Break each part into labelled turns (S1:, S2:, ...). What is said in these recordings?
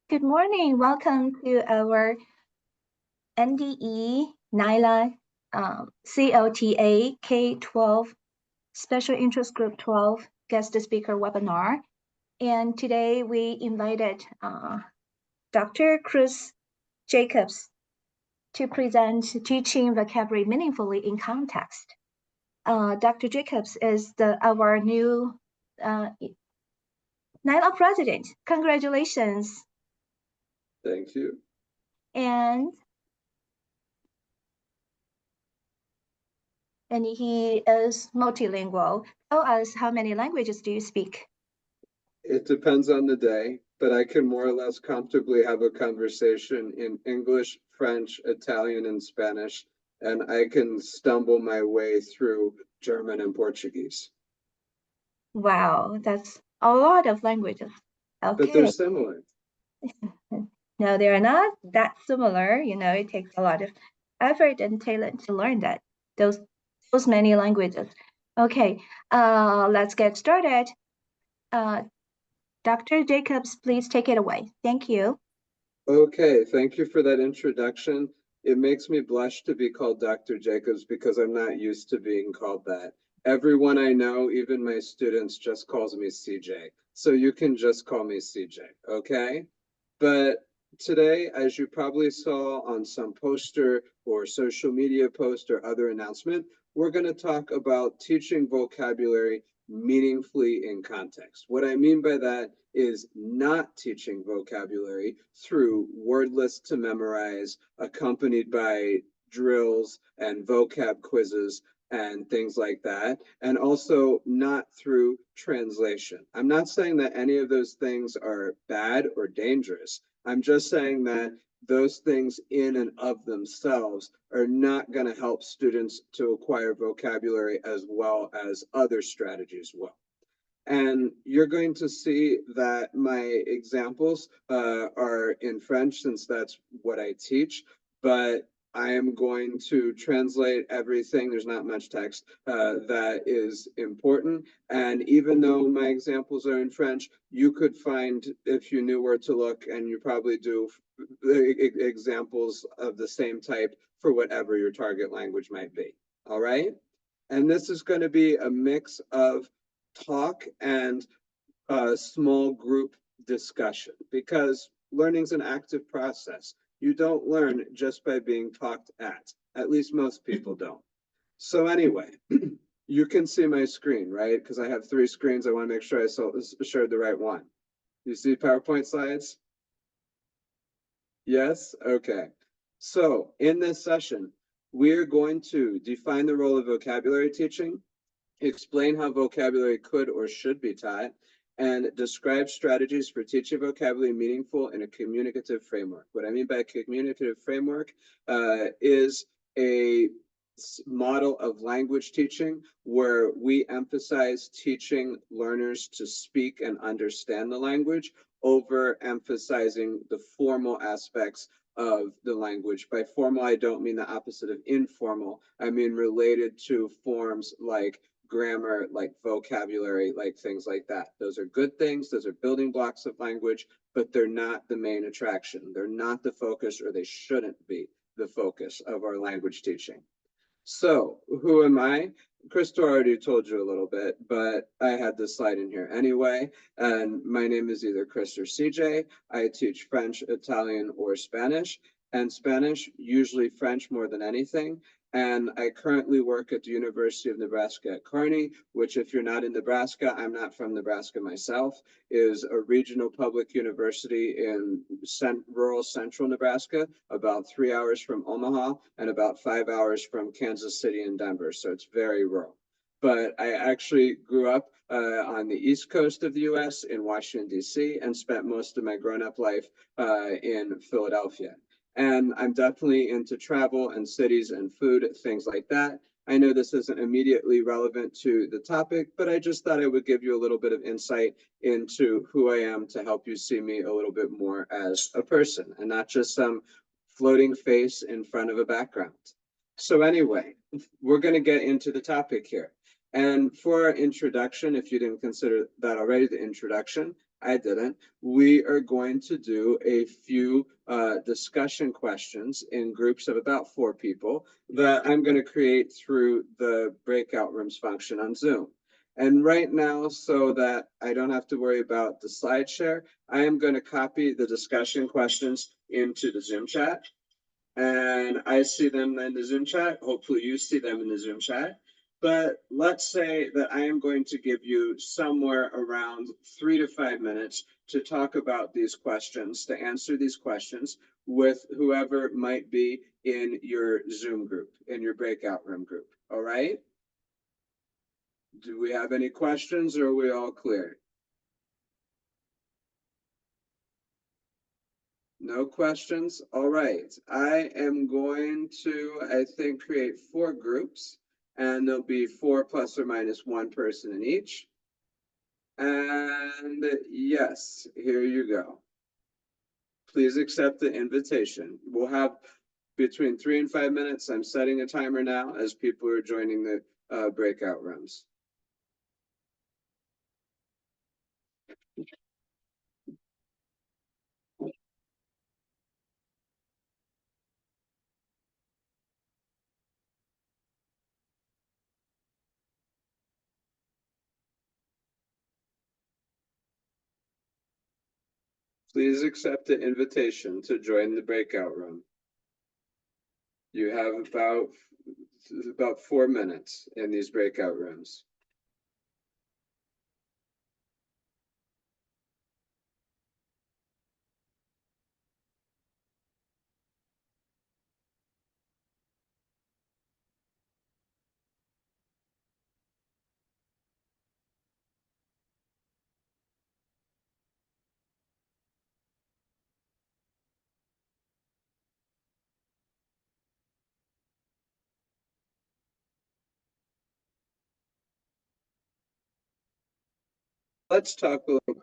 S1: Good morning. Welcome to our NDE NILA COTA K-12 Special Interest Group 12 guest speaker webinar. And today we invited Dr. Chris Jacobs to present Teaching Vocabulary Meaningfully in Context. Dr. Jacobs is our new NILA president. Congratulations.
S2: Thank you.
S1: And he is multilingual. Tell us, how many languages do you speak?
S2: It depends on the day, but I can more or less comfortably have a conversation in English, French, Italian, and Spanish, and I can stumble my way through German and Portuguese.
S1: Wow, that's a lot of languages. Okay.
S2: But they're similar.
S1: No, they're not that similar. You know, it takes a lot of effort and talent to learn those many languages. Okay, let's get started. Dr. Jacobs, please take it away. Thank you.
S2: Okay, thank you for that introduction. It makes me blush to be called Dr. Jacobs because I'm not used to being called that. Everyone I know, even my students, just calls me CJ. So you can just call me CJ, okay? But today, as you probably saw on some poster or social media post or other announcement, we're going to talk about teaching vocabulary meaningfully in context. What I mean by that is not teaching vocabulary through word lists to memorize, accompanied by drills and vocab quizzes and things like that, and also not through translation. I'm not saying that any of those things are bad or dangerous. I'm just saying that those things in and of themselves are not going to help students to acquire vocabulary as well as other strategies will. And you're going to see that my examples are in French, since that's what I teach, but I am going to translate everything. There's not much text that is important. And even though my examples are in French, you could find, if you knew where to look, and you probably do, examples of the same type for whatever your target language might be. All right? And this is going to be a mix of talk and small group discussion, because learning's an active process. You don't learn just by being talked at least most people don't. So anyway, you can see my screen, right? Because I have 3 screens. I want to make sure I shared the right one. You see PowerPoint slides? Yes? Okay. So in this session, we're going to define the role of vocabulary teaching, explain how vocabulary could or should be taught, and describe strategies for teaching vocabulary meaningful in a communicative framework. What I mean by a communicative framework is a model of language teaching where we emphasize teaching learners to speak and understand the language over emphasizing the formal aspects of the language. By formal, I don't mean the opposite of informal. I mean related to forms like grammar, like vocabulary, like things like that. Those are good things. Those are building blocks of language, but they're not the main attraction. They're not the focus, or they shouldn't be the focus of our language teaching. So who am I? Krista already told you a little bit, but I had this slide in here anyway. And my name is either Chris or CJ. I teach French, Italian, or Spanish. And Spanish, usually French more than anything. And I currently work at the University of Nebraska at Kearney, which, if you're not in Nebraska, I'm not from Nebraska myself, is a regional public university in rural central Nebraska, about 3 hours from Omaha and about 5 hours from Kansas City and Denver. So it's very rural. But I actually grew up on the East Coast of the US in Washington, D.C., and spent most of my grown-up life in Philadelphia. And I'm definitely into travel and cities and food, things like that. I know this isn't immediately relevant to the topic, but I just thought I would give you a little bit of insight into who I am to help you see me a little bit more as a person and not just some floating face in front of a background. So anyway, we're going to get into the topic here. And for our introduction, if you didn't consider that already, the introduction, I didn't. We are going to do a few discussion questions in groups of about 4 people that I'm going to create through the breakout rooms function on Zoom. And right now, so that I don't have to worry about the slide share, I am going to copy the discussion questions into the Zoom chat. And I see them in the Zoom chat. Hopefully you see them in the Zoom chat. But let's say that I am going to give you somewhere around 3 to 5 minutes to talk about these questions, to answer these questions with whoever might be in your Zoom group, in your breakout room group. All right? Do we have any questions, or are we all clear? No questions? All right. I am going to, I think, create 4 groups, and there'll be 4 plus or minus 1 person in each. And yes, here you go. Please accept the invitation. We'll have between 3 and 5 minutes. I'm setting a timer now as people are joining the breakout rooms. Please accept the invitation to join the breakout room. You have about 4 minutes in these breakout rooms. Let's talk a little.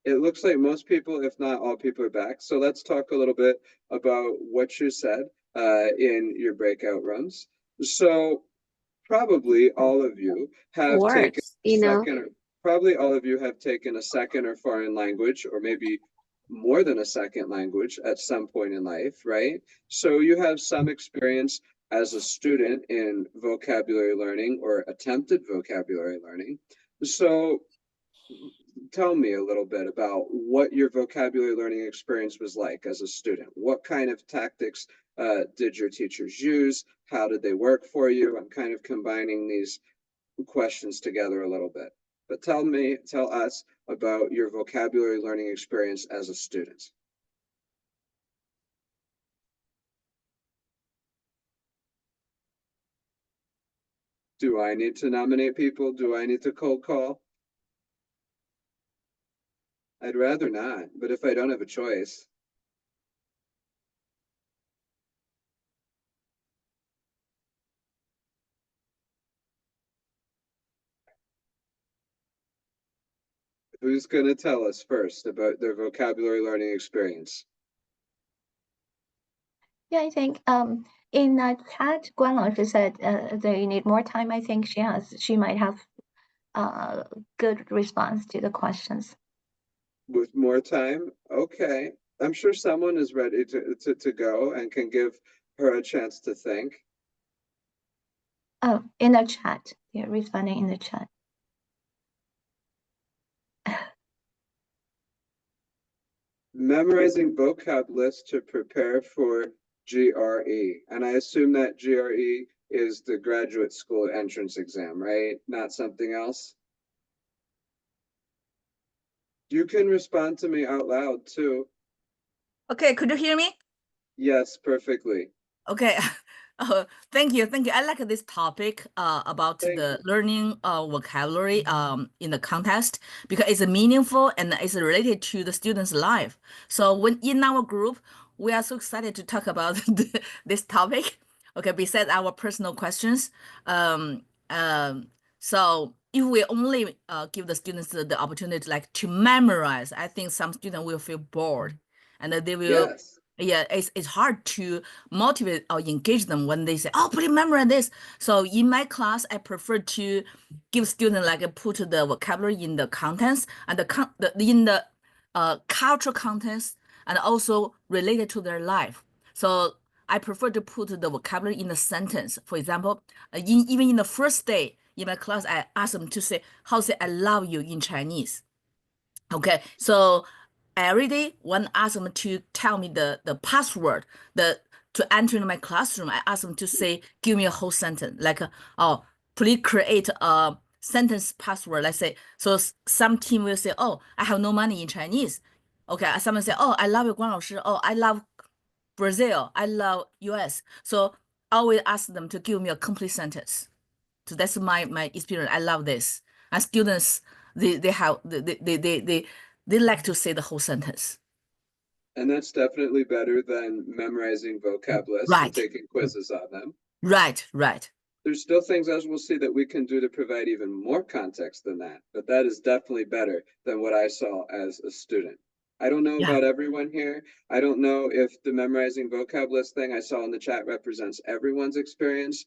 S2: It looks like most people, if not all people, are back. So let's talk a little bit about what you said in your breakout rooms. So probably all of you have taken
S3: works, you know.
S2: probably all of you have taken a second or foreign language, or maybe more than a second language at some point in life, right? So you have some experience as a student in vocabulary learning or attempted vocabulary learning. So tell me a little bit about what your vocabulary learning experience was like as a student. What kind of tactics did your teachers use? How did they work for you? I'm kind of combining these questions together a little bit. But tell us about your vocabulary learning experience as a student. Do I need to nominate people? Do I need to cold call? I'd rather not, but if I don't have a choice. Who's going to tell us first about their vocabulary learning experience?
S1: Yeah, I think in that chat, Guan Laoshi said they need more time. I think she might have good response to the questions.
S2: With more time? Okay. I'm sure someone is ready to go and can give her a chance to think.
S1: Oh, in the chat. They're responding in the chat.
S2: Memorizing vocab lists to prepare for GRE. And I assume that GRE is the graduate school entrance exam, right? Not something else? You can respond to me out loud too.
S4: Okay, could you hear me?
S2: Yes, perfectly.
S4: Okay. Thank you. I like this topic about the learning vocabulary in the context because it's meaningful and it's related to the student's life. So when in our group, we are so excited to talk about this topic. Okay, besides our personal questions. So if we only give the students the opportunity like to memorize, I think some students will feel bored and they will
S2: Yes.
S4: yeah, it's hard to motivate or engage them when they say, "Oh, please memorize this." So in my class, I prefer to give students like put the vocabulary in the contents and in the cultural contents and also related to their life. So I prefer to put the vocabulary in the sentence. For example, even in the first day in my class, I ask them to say how say "I love you" in Chinese. Okay, so every day when I ask them to tell me the password, to enter in my classroom, I ask them to say, give me a whole sentence, like, oh, please create a sentence password. Let's say, so some team will say, oh, I have no money in Chinese. Okay, someone say, oh, I love you, Guang 老师. Oh, I love Brazil. I love US. So I always ask them to give me a complete sentence. So that's my experience. I love this. And students, they like to say the whole sentence.
S2: And that's definitely better than memorizing vocab lists and
S4: Right,
S2: taking quizzes on them.
S4: right.
S2: There's still things, as we'll see, that we can do to provide even more context than that, but that is definitely better than what I saw as a student. I don't know
S4: Yeah.
S2: about everyone here. I don't know if the memorizing vocab list thing I saw in the chat represents everyone's experience,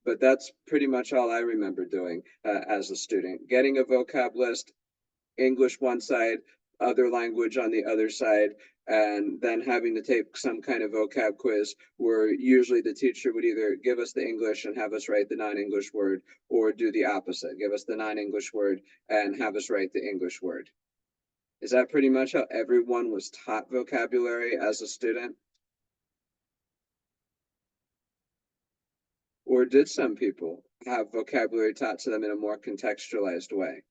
S2: but that's pretty much all I remember doing as a student. Getting a vocab list, English one side, other language on the other side, and then having to take some kind of vocab quiz where usually the teacher would either give us the English and have us write the non-English word, or do the opposite, give us the non-English word and have us write the English word. Is that pretty much how everyone was taught vocabulary as a student? Or did some people have vocabulary taught to them in a more contextualized way?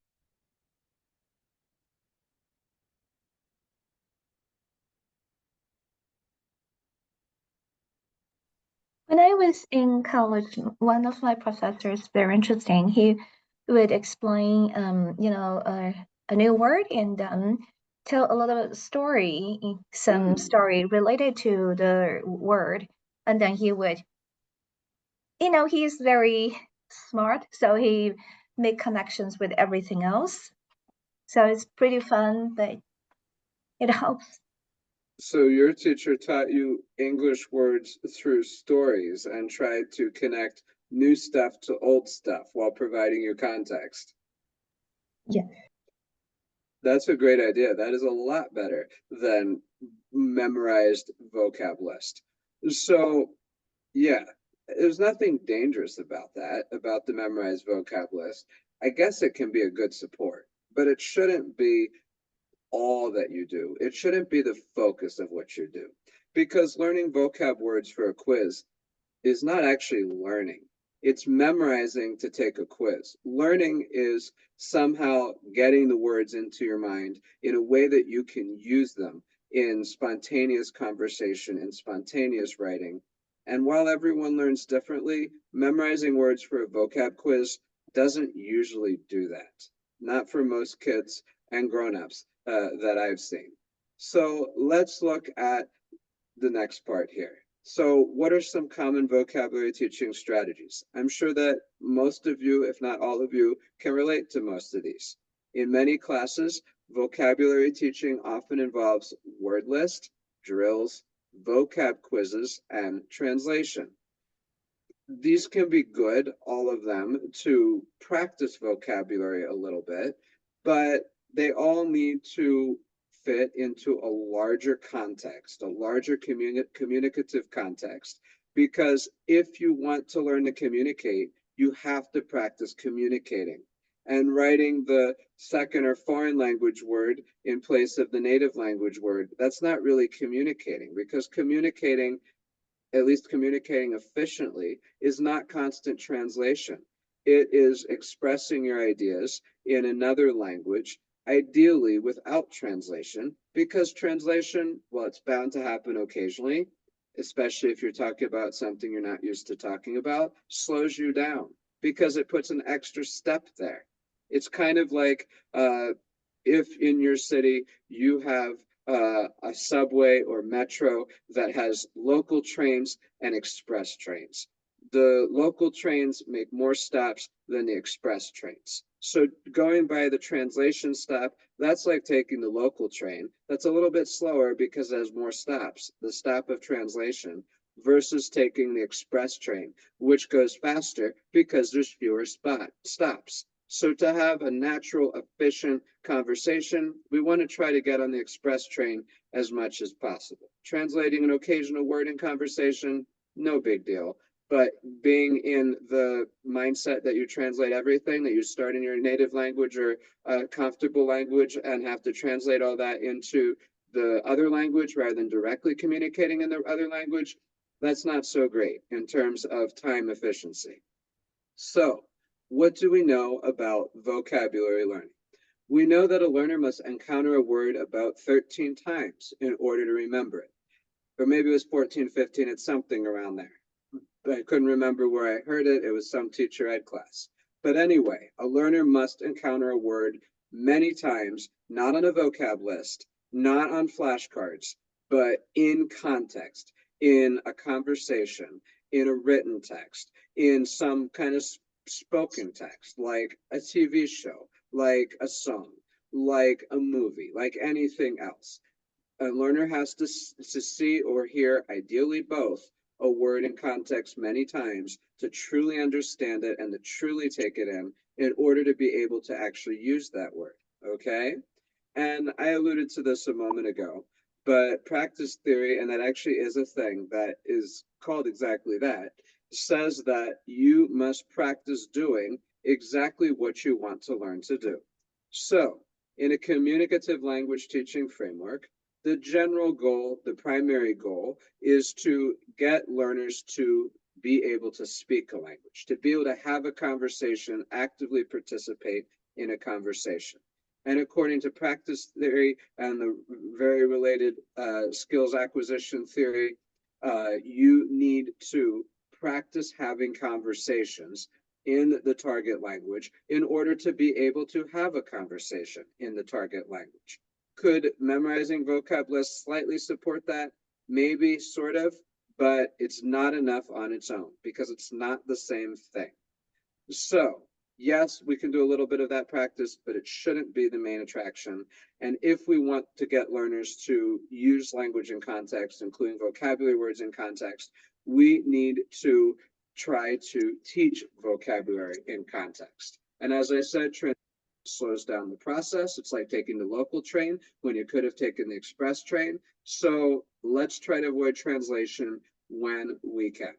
S1: When I was in college, one of my professors, very interesting, he would explain, a new word and tell a little story, some story related to the word. And then he would, he's very smart, so he make connections with everything else. So it's pretty fun, but it helps.
S2: So your teacher taught you English words through stories and tried to connect new stuff to old stuff while providing you context.
S1: Yeah.
S2: That's a great idea. That is a lot better than memorized vocab list. So, yeah, there's nothing dangerous about that, about the memorized vocab list. I guess it can be a good support, but it shouldn't be all that you do. It shouldn't be the focus of what you do, because learning vocab words for a quiz is not actually learning. It's memorizing to take a quiz. Learning is somehow getting the words into your mind in a way that you can use them in spontaneous conversation and spontaneous writing. And while everyone learns differently, memorizing words for a vocab quiz doesn't usually do that. Not for most kids and grown-ups that I've seen. So let's look at the next part here. So what are some common vocabulary teaching strategies? I'm sure that most of you, if not all of you, can relate to most of these. In many classes, vocabulary teaching often involves word list, drills, vocab quizzes, and translation. These can be good, all of them, to practice vocabulary a little bit, but they all need to fit into a larger context, a larger communicative context. Because if you want to learn to communicate, you have to practice communicating. And writing the second or foreign language word in place of the native language word, that's not really communicating, because communicating, at least communicating efficiently, is not constant translation. It is expressing your ideas in another language, ideally without translation, because translation, well, it's bound to happen occasionally, especially if you're talking about something you're not used to talking about, slows you down because it puts an extra step there. It's kind of like if in your city you have a subway or metro that has local trains and express trains. The local trains make more stops than the express trains. So going by the translation stop That's like taking the local train. That's a little bit slower because it has more stops, the stop of translation, versus taking the express train, which goes faster because there's fewer stops. So to have a natural, efficient conversation, we want to try to get on the express train as much as possible. Translating an occasional word in conversation, no big deal. But being in the mindset that you translate everything, that you start in your native language or a comfortable language and have to translate all that into the other language rather than directly communicating in the other language, that's not so great in terms of time efficiency. So, what do we know about vocabulary learning? We know that a learner must encounter a word about 13 times in order to remember it. Or maybe it was 14, 15, it's something around there. But I couldn't remember where I heard it. It was some teacher ed class. But anyway, a learner must encounter a word many times, not on a vocab list, not on flashcards, but in context, in a conversation, in a written text, in some kind of spoken text, like a TV show, like a song, like a movie, like anything else. A learner has to see or hear, ideally both, a word in context many times to truly understand it and to truly take it in order to be able to actually use that word. Okay? And I alluded to this a moment ago, but practice theory, and that actually is a thing that is called exactly that, says that you must practice doing exactly what you want to learn to do. So, in a communicative language teaching framework, the general goal, the primary goal, is to get learners to be able to speak a language, to be able to have a conversation, actively participate in a conversation. And according to practice theory and the very related skills acquisition theory, you need to practice having conversations in the target language in order to be able to have a conversation in the target language. Could memorizing vocab lists slightly support that? Maybe, sort of, but it's not enough on its own because it's not the same thing. So, yes, we can do a little bit of that practice, but it shouldn't be the main attraction. And if we want to get learners to use language in context, including vocabulary words in context, we need to try to teach vocabulary in context. And as I said, slows down the process. It's like taking the local train when you could have taken the express train. So let's try to avoid translation when we can.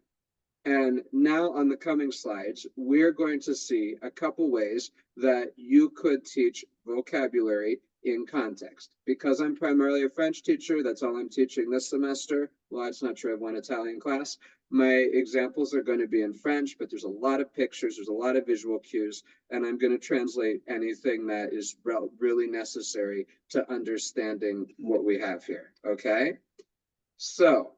S2: And now on the coming slides, we're going to see a couple ways that you could teach vocabulary in context. Because I'm primarily a French teacher, that's all I'm teaching this semester. Well, that's not true, I have one Italian class. My examples are going to be in French, but there's a lot of pictures, there's a lot of visual cues, and I'm going to translate anything that is really necessary to understanding what we have here, okay? So,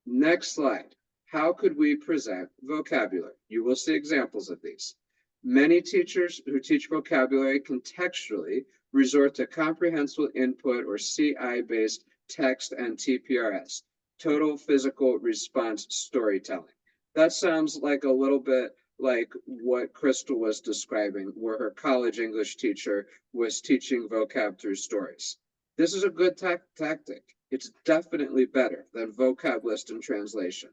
S2: next slide. How could we present vocabulary? You will see examples of these. Many teachers who teach vocabulary contextually resort to comprehensible input or CI-based text and TPRS, total physical response storytelling. That sounds like a little bit like what Crystal was describing, where her college English teacher was teaching vocab through stories. This is a good tactic. It's definitely better than vocab list and translation.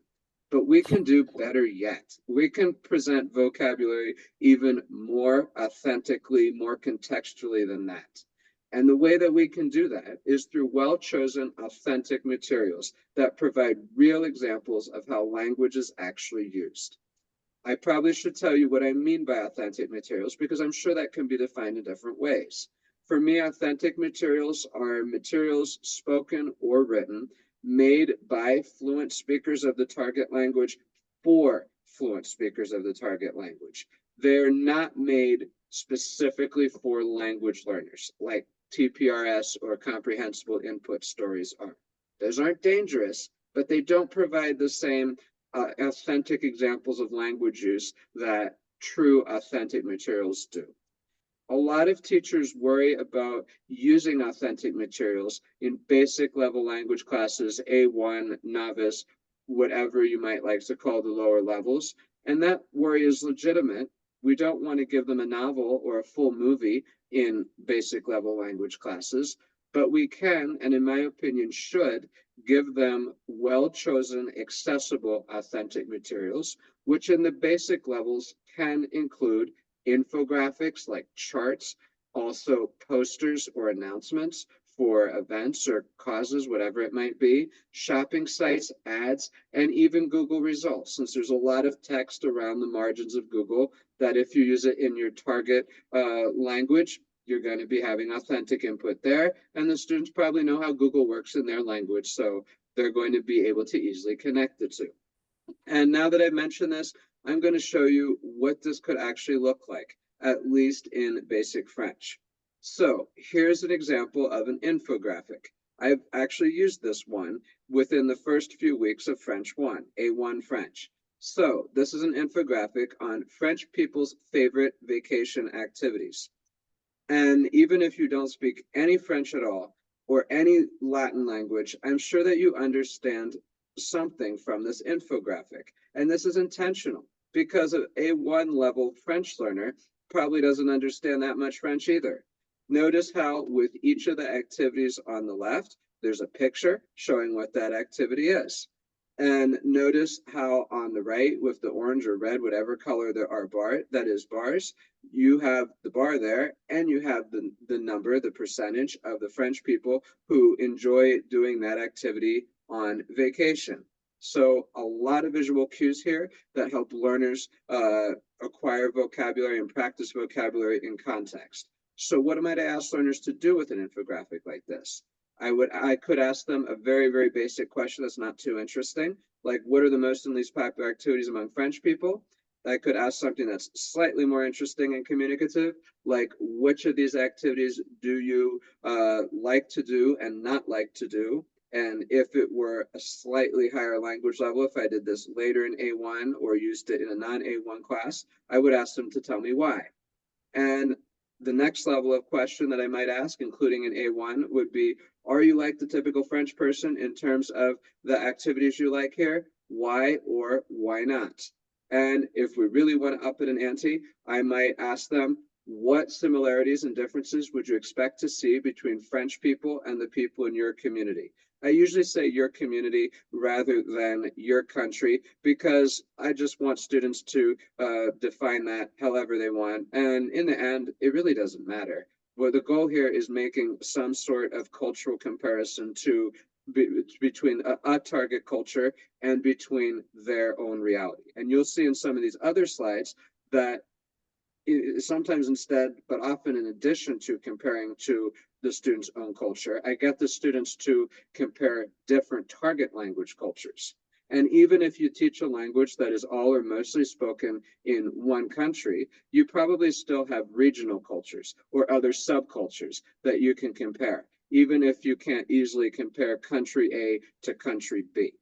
S2: But we can do better yet. We can present vocabulary even more authentically, more contextually than that. And the way that we can do that is through well-chosen, authentic materials that provide real examples of how language is actually used. I probably should tell you what I mean by authentic materials because I'm sure that can be defined in different ways. For me, authentic materials are materials spoken or written made by fluent speakers of the target language for fluent speakers of the target language. They're not made specifically for language learners like TPRS or comprehensible input stories are. Those aren't dangerous, but they don't provide the same authentic examples of language use that true authentic materials do. A lot of teachers worry about using authentic materials in basic level language classes, A1, novice, whatever you might like to call the lower levels. And that worry is legitimate. We don't want to give them a novel or a full movie in basic level language classes, but we can, and in my opinion should, give them well-chosen, accessible, authentic materials, which in the basic levels can include infographics like charts, also posters or announcements for events or causes, whatever it might be, shopping sites, ads, and even Google results, since there's a lot of text around the margins of Google that if you use it in your target language, you're going to be having authentic input there. And the students probably know how Google works in their language, so they're going to be able to easily connect the two. And now that I've mentioned this, I'm going to show you what this could actually look like, at least in basic French. So here's an example of an infographic. I've actually used this one within the first few weeks of French 1, A1 French. So this is an infographic on French people's favorite vacation activities. And even if you don't speak any French at all, or any Latin language, I'm sure that you understand something from this infographic. And this is intentional because an A1 level French learner probably doesn't understand that much French either. Notice how with each of the activities on the left, there's a picture showing what that activity is. And notice how on the right with the orange or red, whatever color there are bars, you have the bar there and you have the number, the percentage of the French people who enjoy doing that activity on vacation. So a lot of visual cues here that help learners acquire vocabulary and practice vocabulary in context. So what might I ask learners to do with an infographic like this? I could ask them a very, very basic question that's not too interesting, like what are the most and least popular activities among French people? I could ask something that's slightly more interesting and communicative, like which of these activities do you like to do and not like to do? And if it were a slightly higher language level, if I did this later in A1 or used it in a non-A1 class, I would ask them to tell me why. And the next level of question that I might ask, including in A1, would be, are you like the typical French person in terms of the activities you like here? Why or why not? And if we really want to up it an ante, I might ask them, what similarities and differences would you expect to see between French people and the people in your community? I usually say your community rather than your country because I just want students to define that however they want. And in the end, it really doesn't matter. Well, the goal here is making some sort of cultural comparison between a target culture and between their own reality. And you'll see in some of these other slides that sometimes instead, but often in addition to comparing to the student's own culture, I get the students to compare different target language cultures. And even if you teach a language that is all or mostly spoken in one country, you probably still have regional cultures or other subcultures that you can compare, even if you can't easily compare country A to country B.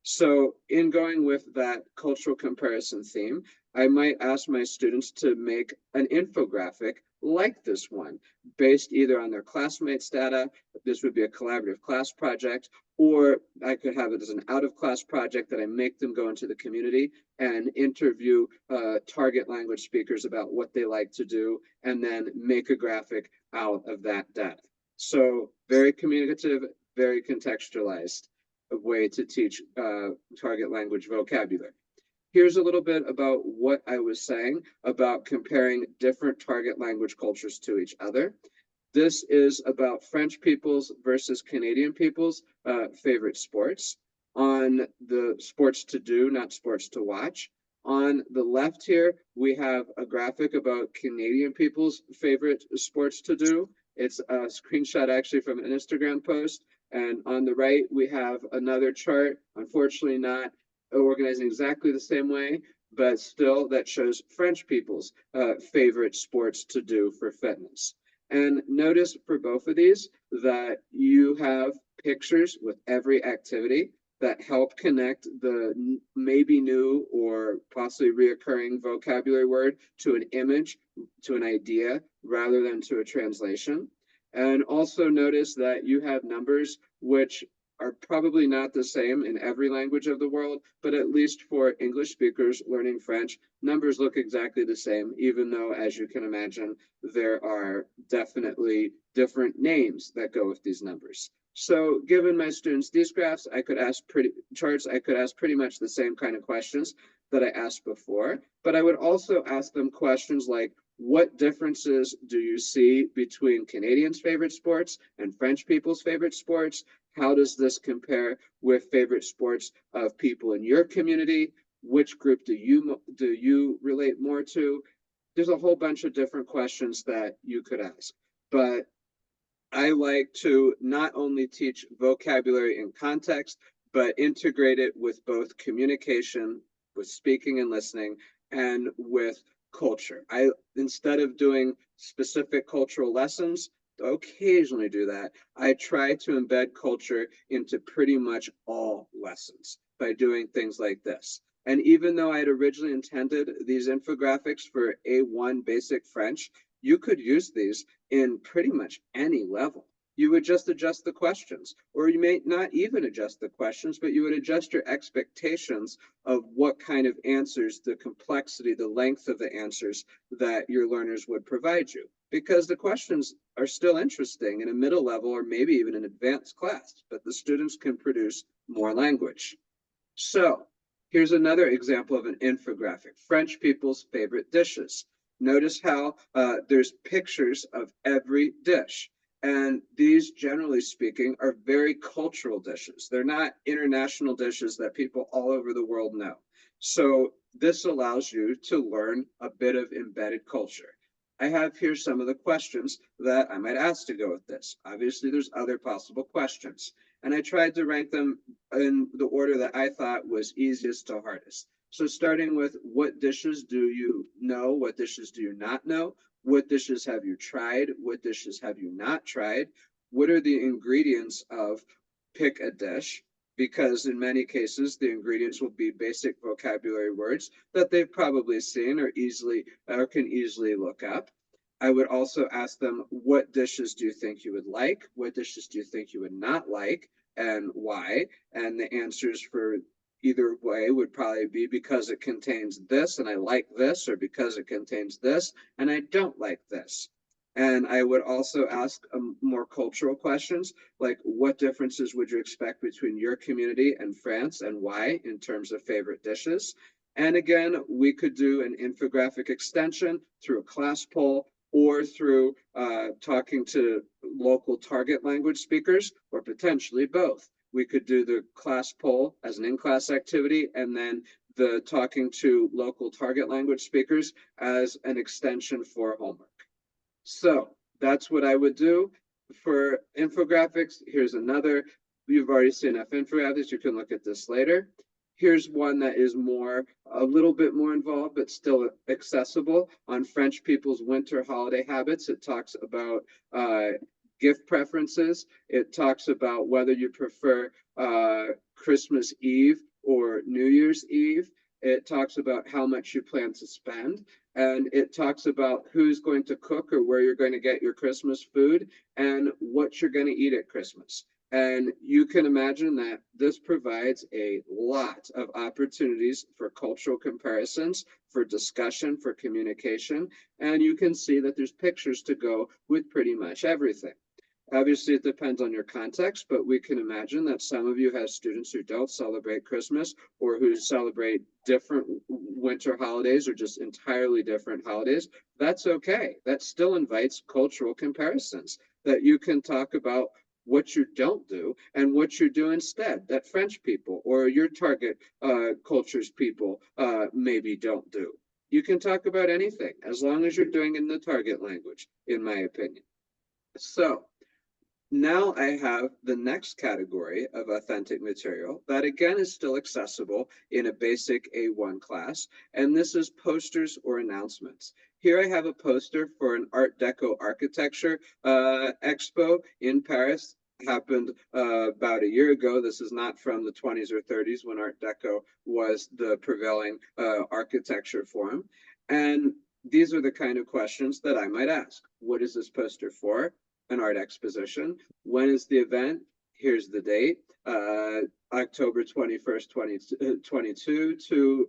S2: So in going with that cultural comparison theme, I might ask my students to make an infographic like this one, based either on their classmates' data, this would be a collaborative class project, or I could have it as an out-of-class project that I make them go into the community and interview target language speakers about what they like to do, and then make a graphic out of that data. So very communicative, very contextualized way to teach target language vocabulary. Here's a little bit about what I was saying about comparing different target language cultures to each other. This is about French people's versus Canadian people's favorite sports. On the sports to do, not sports to watch. On the left here, we have a graphic about Canadian people's favorite sports to do. It's a screenshot actually from an Instagram post. And on the right, we have another chart, unfortunately not organized in exactly the same way, but still that shows French people's favorite sports to do for fitness. And notice for both of these that you have pictures with every activity that help connect the maybe new or possibly reoccurring vocabulary word to an image, to an idea, rather than to a translation. And also notice that you have numbers which are probably not the same in every language of the world, but at least for English speakers learning French, numbers look exactly the same, even though, as you can imagine, there are definitely different names that go with these numbers. So given my students these graphs, I could ask pretty much the same kind of questions that I asked before, but I would also ask them questions like, what differences do you see between Canadians' favorite sports and French people's favorite sports? How does this compare with favorite sports of people in your community? Which group do you relate more to? There's a whole bunch of different questions that you could ask, but I like to not only teach vocabulary in context, but integrate it with both communication, with speaking and listening, and with culture. Instead of doing specific cultural lessons, occasionally do that, I try to embed culture into pretty much all lessons by doing things like this. And even though I had originally intended these infographics for A1 basic French, you could use these in pretty much any level. You would just adjust the questions, or you may not even adjust the questions, but you would adjust your expectations of what kind of answers, the complexity, the length of the answers that your learners would provide you. Because the questions are still interesting in a middle level or maybe even an advanced class, but the students can produce more language. So here's another example of an infographic, French people's favorite dishes. Notice how there's pictures of every dish. And these, generally speaking, are very cultural dishes. They're not international dishes that people all over the world know. So this allows you to learn a bit of embedded culture. I have here some of the questions that I might ask to go with this. Obviously, there's other possible questions. And I tried to rank them in the order that I thought was easiest to hardest. So starting with, what dishes do you know? What dishes do you not know? What dishes have you tried? What dishes have you not tried? What are the ingredients of pick a dish? Because in many cases, the ingredients will be basic vocabulary words that they've probably seen or can easily look up. I would also ask them, what dishes do you think you would like? What dishes do you think you would not like, and why? And the answers for either way would probably be because it contains this and I like this, or because it contains this and I don't like this. And I would also ask more cultural questions, like what differences would you expect between your community and France and why in terms of favorite dishes? And again, we could do an infographic extension through a class poll or through talking to local target language speakers, or potentially both. We could do the class poll as an in-class activity and then the talking to local target language speakers as an extension for homework. So that's what I would do for infographics. Here's another. You've already seen enough infographics. You can look at this later. Here's one that is a little bit more involved, but still accessible on French people's winter holiday habits. It talks about gift preferences. It talks about whether you prefer Christmas Eve or New Year's Eve. It talks about how much you plan to spend. And it talks about who's going to cook or where you're going to get your Christmas food and what you're going to eat at Christmas. And you can imagine that this provides a lot of opportunities for cultural comparisons, for discussion, for communication. And you can see that there's pictures to go with pretty much everything. Obviously, it depends on your context, but we can imagine that some of you have students who don't celebrate Christmas or who celebrate different winter holidays or just entirely different holidays. That's okay. That still invites cultural comparisons, that you can talk about what you don't do and what you do instead, that French people or your target culture's people maybe don't do. You can talk about anything as long as you're doing it in the target language, in my opinion. So now I have the next category of authentic material that again is still accessible in a basic A1 class, and this is posters or announcements. Here I have a poster for an Art Deco architecture expo in Paris. Happened about a year ago. This is not from the 20s or 30s when Art Deco was the prevailing architecture form. And these are the kind of questions that I might ask. What is this poster for? An art exposition. When is the event? Here's the date, October 21st, 2022 to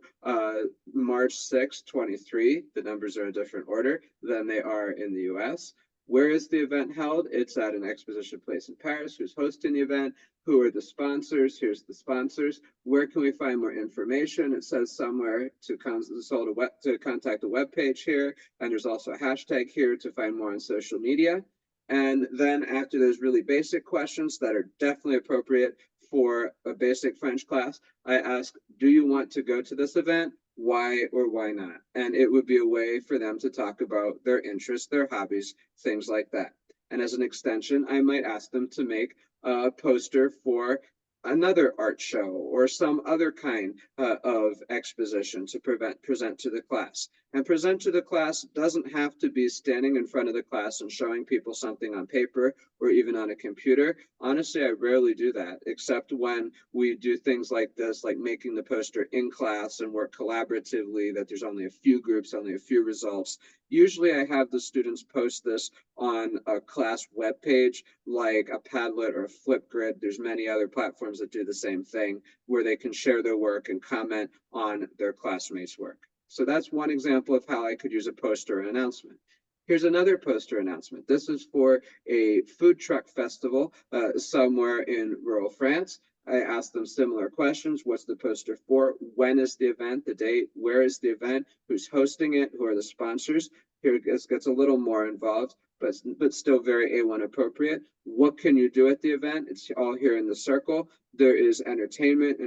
S2: March 6th, 23. The numbers are in a different order than they are in the US. Where is the event held? It's at an exposition place in Paris. Who's hosting the event? Who are the sponsors? Here's the sponsors. Where can we find more information? It says somewhere to contact a web page here, and there's also a hashtag here to find more on social media. And then after those really basic questions that are definitely appropriate for a basic French class, I ask, do you want to go to this event? Why or why not? And it would be a way for them to talk about their interests, their hobbies, things like that. And as an extension, I might ask them to make a poster for another art show or some other kind of exposition to present to the class. And present to the class doesn't have to be standing in front of the class and showing people something on paper or even on a computer. Honestly, I rarely do that, except when we do things like this, like making the poster in class and work collaboratively, that there's only a few groups, only a few results. Usually I have the students post this on a class web page, like a Padlet or a Flipgrid. There's many other platforms that do the same thing, where they can share their work and comment on their classmates' work. So that's one example of how I could use a poster or announcement. Here's another poster announcement. This is for a food truck festival somewhere in rural France. I asked them similar questions. What's the poster for? When is the event? The date? Where is the event? Who's hosting it? Who are the sponsors? Here it gets a little more involved, but still very A1 appropriate. What can you do at the event? It's all here in the circle. There is entertainment,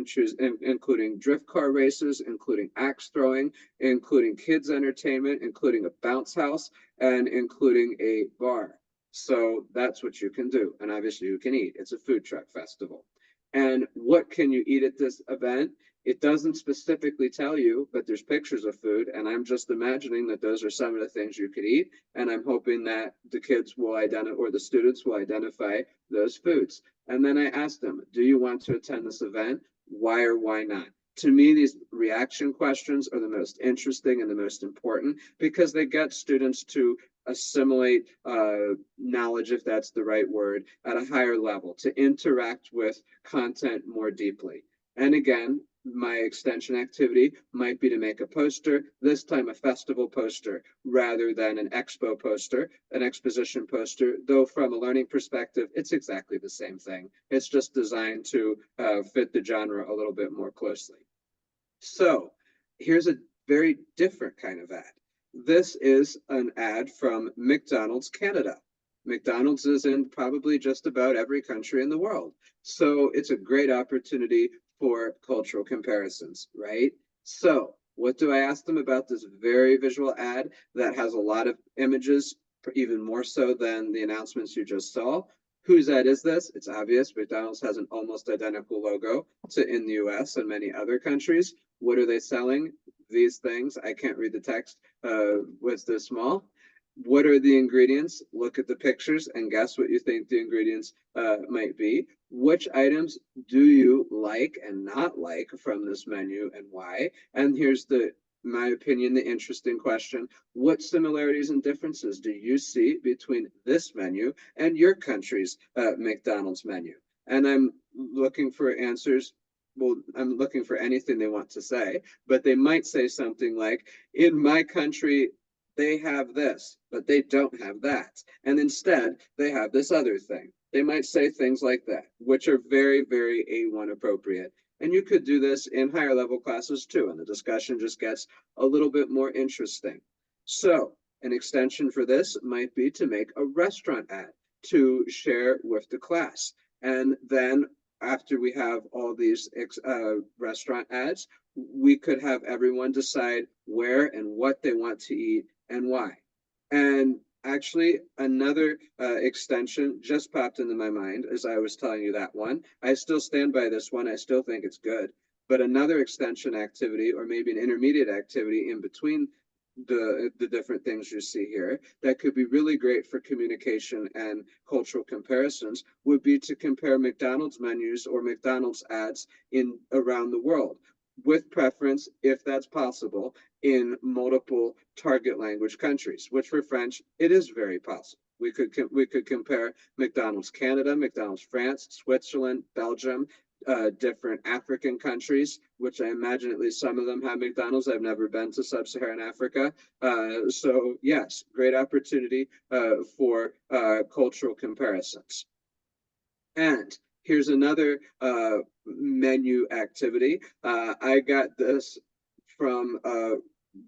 S2: including drift car races, including axe throwing, including kids entertainment, including a bounce house, and including a bar. So that's what you can do. And obviously you can eat. It's a food truck festival. And what can you eat at this event? It doesn't specifically tell you, but there's pictures of food, and I'm just imagining that those are some of the things you could eat, and I'm hoping that the kids will identify, or the students will identify those foods. And then I ask them, do you want to attend this event? Why or why not? To me, these reaction questions are the most interesting and the most important, because they get students to assimilate knowledge, if that's the right word, at a higher level, to interact with content more deeply. And again, my extension activity might be to make a poster, this time a festival poster rather than an expo poster, an exposition poster, though from a learning perspective, it's exactly the same thing. It's just designed to fit the genre a little bit more closely. So here's a very different kind of ad. This is an ad from McDonald's Canada. McDonald's is in probably just about every country in the world. So it's a great opportunity for cultural comparisons, right? So what do I ask them about this very visual ad that has a lot of images, even more so than the announcements you just saw? Whose ad is this? It's obvious. McDonald's has an almost identical logo to in the US and many other countries. What are they selling? These things. I can't read the text. What's this small? What are the ingredients? Look at the pictures and guess what you think the ingredients might be. Which items do you like and not like from this menu and why? And here's the, in my opinion, the interesting question. What similarities and differences do you see between this menu and your country's McDonald's menu? And I'm looking for answers. Well, I'm looking for anything they want to say, but they might say something like, in my country, they have this, but they don't have that. And instead, they have this other thing. They might say things like that, which are very, very A1 appropriate. And you could do this in higher level classes too, and the discussion just gets a little bit more interesting. So an extension for this might be to make a restaurant ad to share with the class. And then after we have all these restaurant ads, we could have everyone decide where and what they want to eat and why. And actually, another extension just popped into my mind as I was telling you that one. I still stand by this one. I still think it's good. But another extension activity, or maybe an intermediate activity in between the different things you see here, that could be really great for communication and cultural comparisons, would be to compare McDonald's menus or McDonald's ads in around the world, with preference, if that's possible, in multiple target language countries, which for French, it is very possible. We could compare McDonald's Canada, McDonald's France, Switzerland, Belgium, different African countries, which I imagine at least some of them have McDonald's. I've never been to sub-Saharan Africa. So yes, great opportunity for cultural comparisons. And here's another menu activity. I got this from a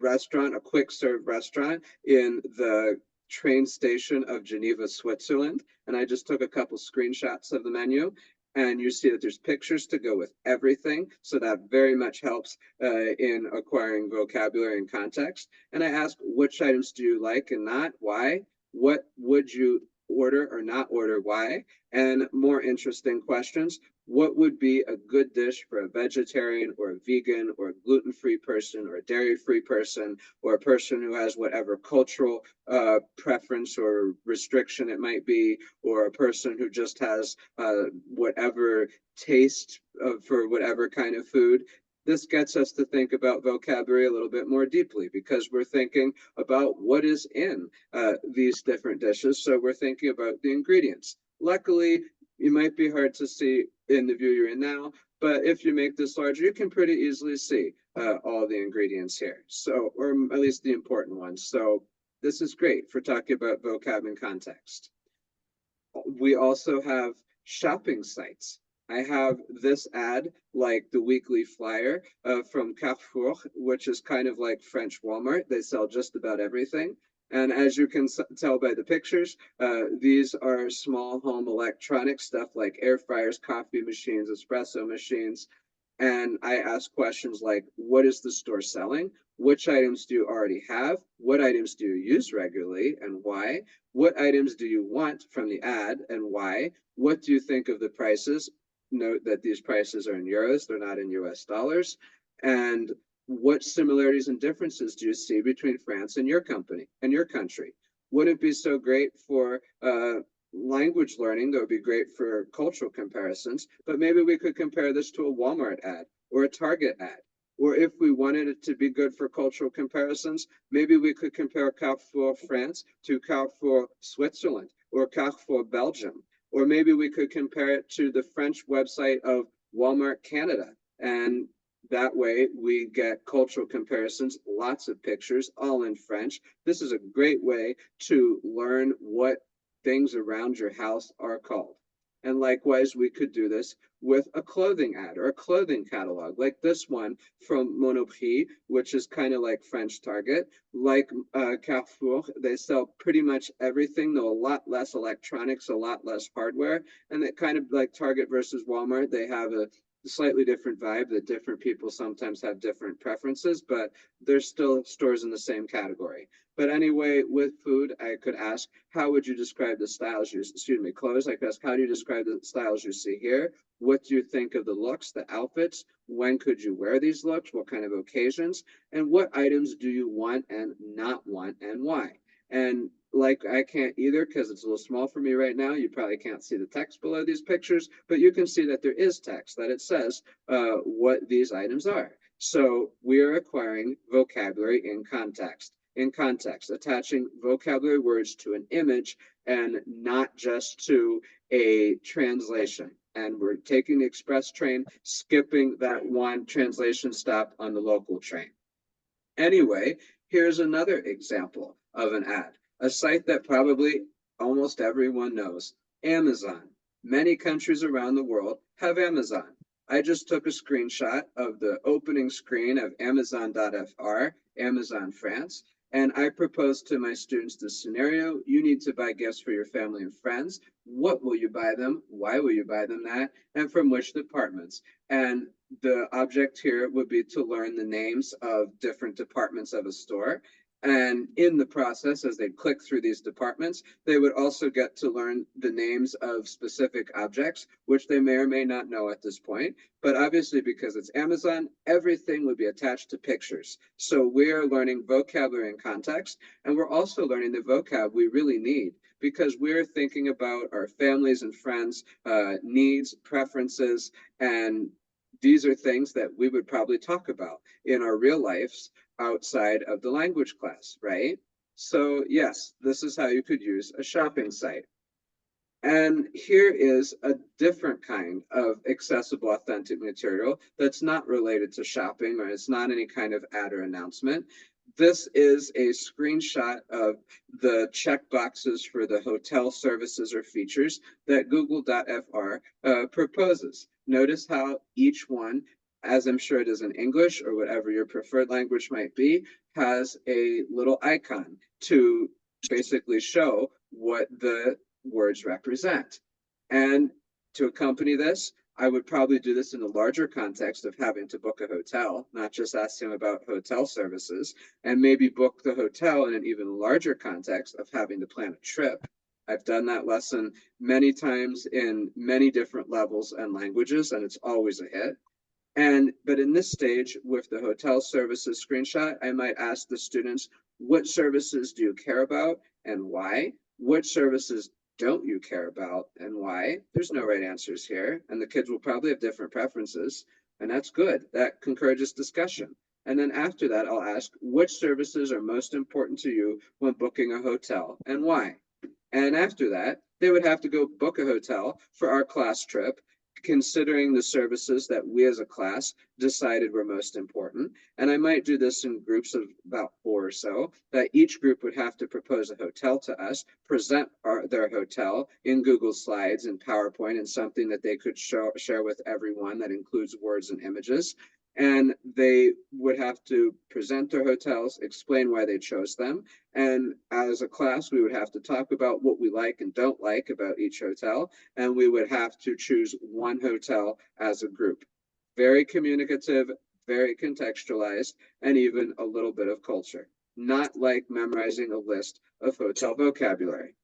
S2: restaurant, a quick serve restaurant in the train station of Geneva, Switzerland. And I just took a couple screenshots of the menu. And you see that there's pictures to go with everything. So that very much helps in acquiring vocabulary and context. And I asked, which items do you like and not? Why? What would you order or not order? Why? And more interesting questions. What would be a good dish for a vegetarian or a vegan or a gluten-free person or a dairy-free person or a person who has whatever cultural preference or restriction it might be, or a person who just has whatever taste for whatever kind of food? This gets us to think about vocabulary a little bit more deeply because we're thinking about what is in these different dishes. So we're thinking about the ingredients. Luckily, it might be hard to see in the view you're in now, but if you make this larger, you can pretty easily see all the ingredients here. So, or at least the important ones. So this is great for talking about vocab and context. We also have shopping sites. I have this ad, like the weekly flyer from Carrefour, which is kind of like French Walmart. They sell just about everything. And as you can tell by the pictures, these are small home electronic stuff like air fryers, coffee machines, espresso machines. And I ask questions like, what is the store selling? Which items do you already have? What items do you use regularly and why? What items do you want from the ad and why? What do you think of the prices? Note that these prices are in euros, they're not in US dollars. And what similarities and differences do you see between France and your company and your country? Would it be so great for language learning? That would be great for cultural comparisons, but maybe we could compare this to a Walmart ad or a Target ad. Or if we wanted it to be good for cultural comparisons, maybe we could compare Carrefour France to Carrefour Switzerland or Carrefour Belgium. Or maybe we could compare it to the French website of Walmart Canada. And that way we get cultural comparisons, lots of pictures, all in French. This is a great way to learn what things around your house are called. And likewise, we could do this with a clothing ad or a clothing catalog, like this one from Monoprix, which is kind of like French Target. Like Carrefour, they sell pretty much everything, though a lot less electronics, a lot less hardware. And that kind of like Target versus Walmart, they have a slightly different vibe that different people sometimes have different preferences, but they're still stores in the same category. But anyway, with food, I could ask, how would you describe the styles you, excuse me, clothes? I could ask, how do you describe the styles you see here? What do you think of the looks, the outfits? When could you wear these looks? What kind of occasions? And what items do you want and not want and why? And like I can't either because it's a little small for me right now. You probably can't see the text below these pictures, but you can see that there is text, that it says what these items are. So we are acquiring vocabulary in context, attaching vocabulary words to an image and not just to a translation. And we're taking the express train, skipping that one translation stop on the local train. Anyway, here's another example of an ad, a site that probably almost everyone knows, Amazon. Many countries around the world have Amazon. I just took a screenshot of the opening screen of Amazon.fr, Amazon France, and I proposed to my students this scenario. You need to buy gifts for your family and friends. What will you buy them? Why will you buy them that? And from which departments? And the object here would be to learn the names of different departments of a store. And in the process, as they click through these departments, they would also get to learn the names of specific objects, which they may or may not know at this point. But obviously, because it's Amazon, everything would be attached to pictures. So we're learning vocabulary and context, and we're also learning the vocab we really need because we're thinking about our families and friends' needs, preferences, and these are things that we would probably talk about in our real lives outside of the language class, right? So yes, this is how you could use a shopping site. And here is a different kind of accessible authentic material that's not related to shopping, or it's not any kind of ad or announcement. This is a screenshot of the checkboxes for the hotel services or features that Google.fr proposes. Notice how each one, as I'm sure it is in English or whatever your preferred language might be, has a little icon to basically show what the words represent. And to accompany this, I would probably do this in the larger context of having to book a hotel, not just ask him about hotel services, and maybe book the hotel in an even larger context of having to plan a trip. I've done that lesson many times in many different levels and languages, and it's always a hit. But in this stage, with the hotel services screenshot, I might ask the students, what services do you care about and why? What services don't you care about and why? There's no right answers here, and the kids will probably have different preferences, and that's good. That encourages discussion. And then after that, I'll ask, which services are most important to you when booking a hotel and why? And after that, they would have to go book a hotel for our class trip, considering the services that we as a class decided were most important. And I might do this in groups of about 4 or so, that each group would have to propose a hotel to us, present their hotel in Google Slides and PowerPoint, and something that they could share with everyone that includes words and images. And they would have to present their hotels, explain why they chose them. And as a class, we would have to talk about what we like and don't like about each hotel. And we would have to choose one hotel as a group. Very communicative, very contextualized, and even a little bit of culture. Not like memorizing a list of hotel vocabulary.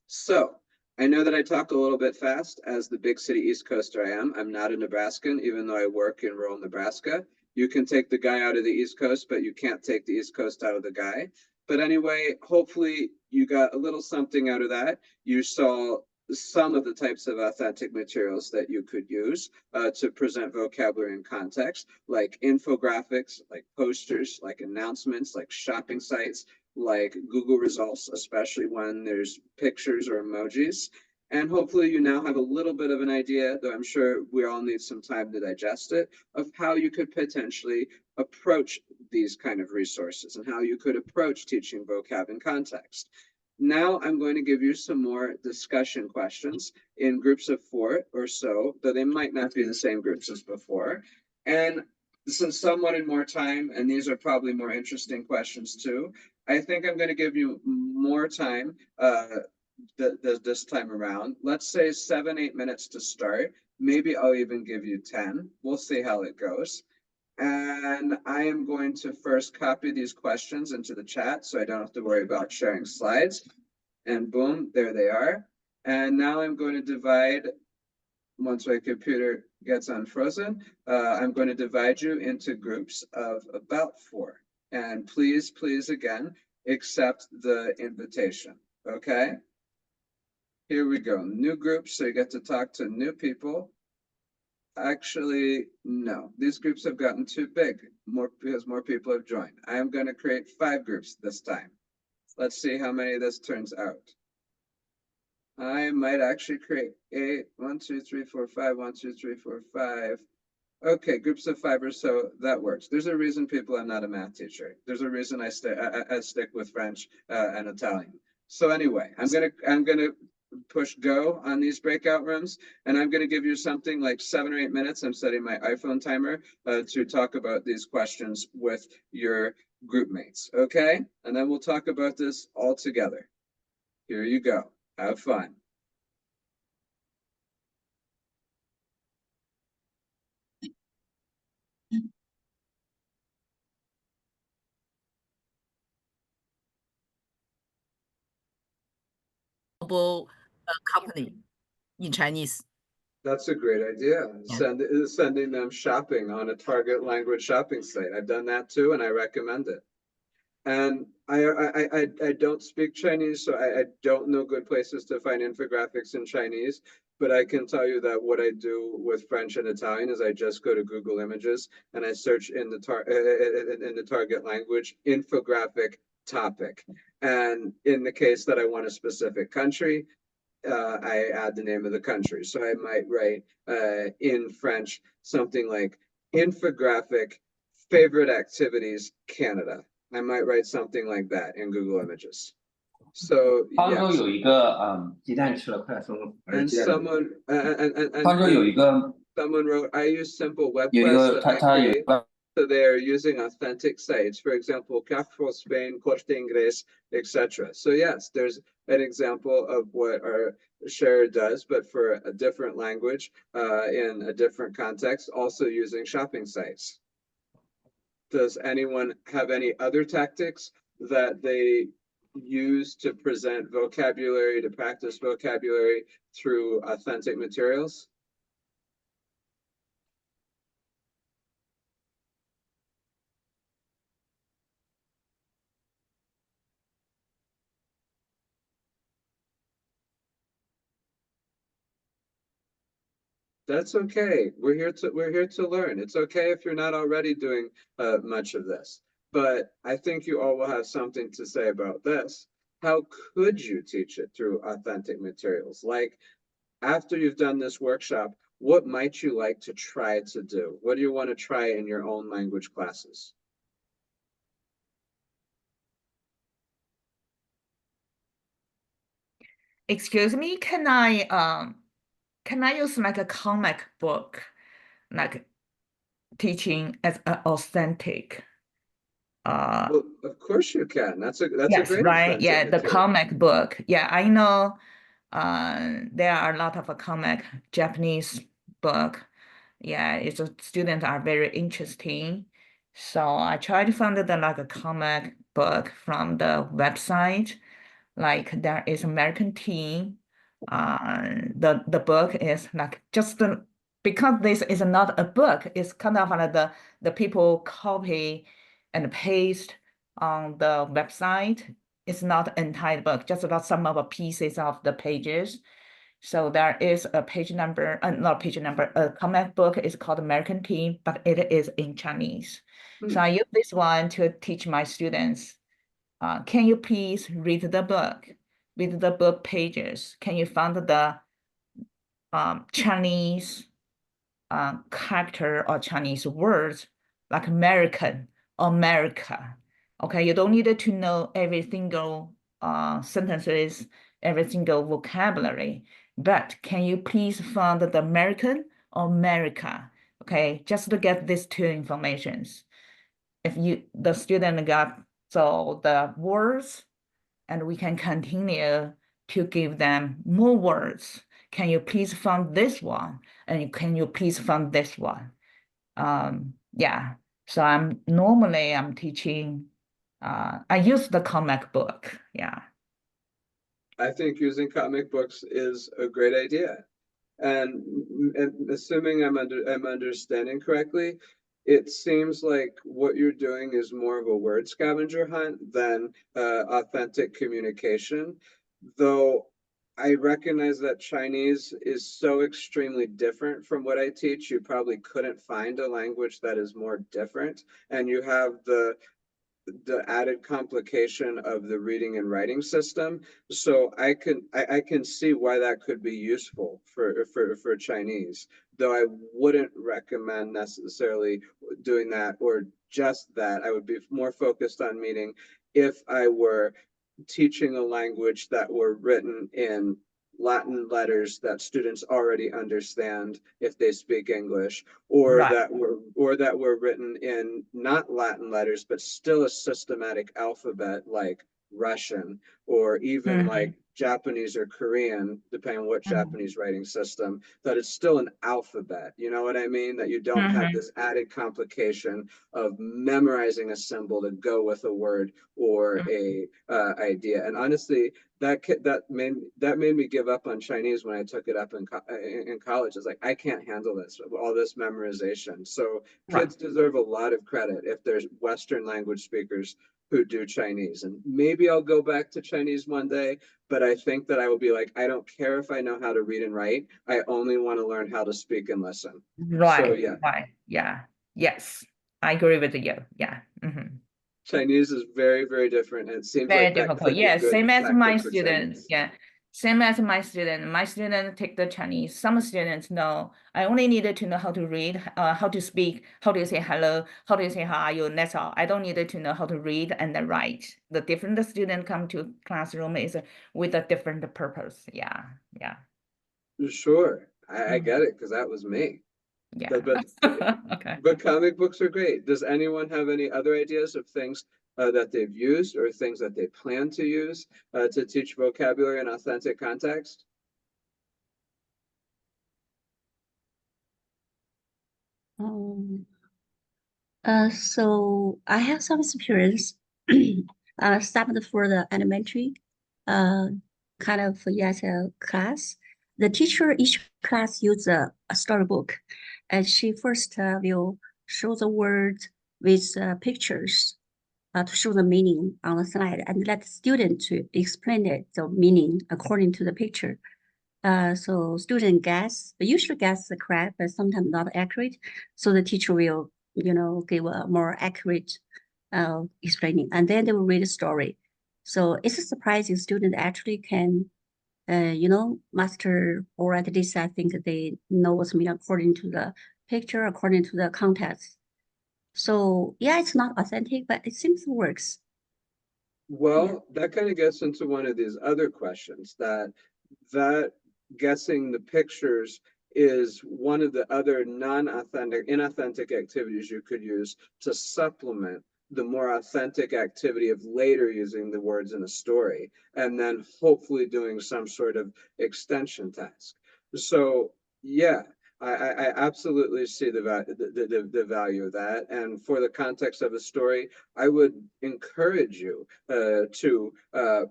S2: So, I know that I talk a little bit fast. As the big city East Coaster I am, I'm not a Nebraskan, even though I work in rural Nebraska. You can take the guy out of the East Coast, but you can't take the East Coast out of the guy. But anyway, hopefully you got a little something out of that. You saw some of the types of authentic materials that you could use to present vocabulary and context, like infographics, like posters, like announcements, like shopping sites, like Google results, especially when there's pictures or emojis. And hopefully you now have a little bit of an idea, though I'm sure we all need some time to digest it, of how you could potentially approach these kind of resources and how you could approach teaching vocab and context. Now I'm going to give you some more discussion questions in groups of 4 or so, though they might not be the same groups as before. And since some wanted more time, and these are probably more interesting questions too, I think I'm going to give you more time this time around. Let's say 7-8 minutes to start. Maybe I'll even give you 10. We'll see how it goes. And I am going to first copy these questions into the chat so I don't have to worry about sharing slides. And boom, there they are. And now I'm going to divide, once my computer gets unfrozen, I'm going to divide you into groups of about 4. And please, please, again, accept the invitation, okay? Here we go, new groups, so you get to talk to new people. Actually, no, these groups have gotten too big, because more people have joined. I am going to create 5 groups this time. Let's see how many this turns out. I might actually create 8, 1, 2, 3, 4, 5, 1, 2, 3, 4, 5. Okay, groups of 5 or so, that works. There's a reason, people, I'm not a math teacher. There's a reason I stick with French and Italian. So anyway, I'm gonna push go on these breakout rooms, and I'm gonna give you something like 7 or 8 minutes. I'm setting my iPhone timer to talk about these questions with your group mates, okay? And then we'll talk about this all together. Here you go. Have fun.
S4: Global company in Chinese.
S2: That's a great idea.
S4: Yeah.
S2: Sending them shopping on a target language shopping site. I've done that too, and I recommend it. And I don't speak Chinese, so I don't know good places to find infographics in Chinese. But I can tell you that what I do with French and Italian is I just go to Google Images and I search in the target language infographic topic. And in the case that I want a specific country, I add the name of the country. So I might write in French something like infographic favorite activities Canada. I might write something like that in Google Images. So
S3: 方舟
S2: yes,
S3: 有一个鸡蛋吃了快松，而
S2: and
S3: 鸡蛋
S2: someone and
S3: 方舟有一个
S2: someone wrote, I use simple web
S3: 有一
S2: quests
S3: 个
S2: that I
S3: 它有一
S2: create.
S3: 个
S2: So they're using authentic sites, for example, Carrefour Spain, Corte Inglés, etc. So yes, there's an example of what our share does, but for a different language, in a different context, also using shopping sites. Does anyone have any other tactics that they use to present vocabulary, to practice vocabulary through authentic materials? That's okay. We're here to learn. It's okay if you're not already doing much of this. But I think you all will have something to say about this. How could you teach it through authentic materials? Like after you've done this workshop, what might you like to try to do? What do you want to try in your own language classes?
S4: Excuse me, can I use like a comic book, like teaching as an authentic?
S2: Well, of course you can. That's a
S4: Yes,
S2: great
S4: right.
S2: authentic
S4: Yeah, the
S2: material.
S4: comic book. Yeah, I know. There are a lot of comic Japanese book. Yeah, it's students are very interesting. So I try to find the like a comic book from the website. Like there is American Teen. The book is like just because this is not a book, it's kind of like the people copy and paste on the website. It's not entire book, just about some of the pieces of the pages. So there is a page number, not page number, a comic book is called American Teen, but it is in Chinese. So I use this one to teach my students. Can you please read the book? With the book pages, can you find the Chinese character or Chinese words like American, America? Okay, you don't need to know every single sentences, every single vocabulary, but can you please find the American or America? Okay, just to get these two informations. If the student got so the words, and we can continue to give them more words. Can you please find this one? And can you please find this one? Yeah. So I'm teaching. I use the comic book. Yeah.
S2: I think using comic books is a great idea. And assuming I'm understanding correctly, it seems like what you're doing is more of a word scavenger hunt than authentic communication. Though I recognize that Chinese is so extremely different from what I teach, you probably couldn't find a language that is more different. And you have the added complication of the reading and writing system. So I can see why that could be useful for Chinese, though I wouldn't recommend necessarily doing that or just that. I would be more focused on meaning if I were teaching a language that were written in Latin letters that students already understand if they speak English, or
S4: Right.
S2: that were written in not Latin letters, but still a systematic alphabet like Russian, or even like Japanese or Korean, depending on what Japanese writing system, that it's still an alphabet. You know what I mean? That you don't have this added complication of memorizing a symbol to go with a word or a idea. And honestly, that made me give up on Chinese when I took it up in college. It's like, I can't handle this, all this memorization. So kids deserve a lot of credit if there's Western language speakers who do Chinese. And maybe I'll go back to Chinese one day, but I think that I will be like, I don't care if I know how to read and write. I only want to learn how to speak and listen.
S4: Right.
S2: So yeah.
S4: Right. Yeah. Yes. I agree with you. Yeah.
S2: Chinese is very, very different. And it seems
S4: Very
S2: like that
S4: difficult.
S2: could be
S4: Yes,
S2: good
S4: same
S2: and
S4: as my
S2: effective for
S4: student.
S2: Chinese.
S4: Yeah, same as my student. My student take the Chinese. Some students know. I only needed to know how to read, how to speak, how do you say hello, how do you say how are you. That's all. I don't need to know how to read and then write. The different student come to classroom is with a different purpose. Yeah, yeah,
S2: Sure, I get it because that was me.
S4: yeah.
S2: But
S4: Okay.
S2: but comic books are great. Does anyone have any other ideas of things that they've used or things that they plan to use to teach vocabulary in authentic context?
S5: Um, so I have some experience, started for the elementary, kind of yet a class. The teacher each class use a storybook, and she first will show the word with pictures to show the meaning on the slide, and let the student to explain it the meaning according to the picture. So student guess, usually guess the correct, but sometimes not accurate. So the teacher will, give a more accurate explaining, and then they will read a story. So it's surprising student actually can, master, or at least I think they know what's mean according to the picture, according to the context. So yeah, it's not authentic, but it seems it works. Yeah.
S2: Well, that kind of gets into one of these other questions that guessing the pictures is one of the other non-authentic, inauthentic activities you could use to supplement the more authentic activity of later using the words in a story, and then hopefully doing some sort of extension task. So yeah, I absolutely see the value of that. And for the context of a story, I would encourage you to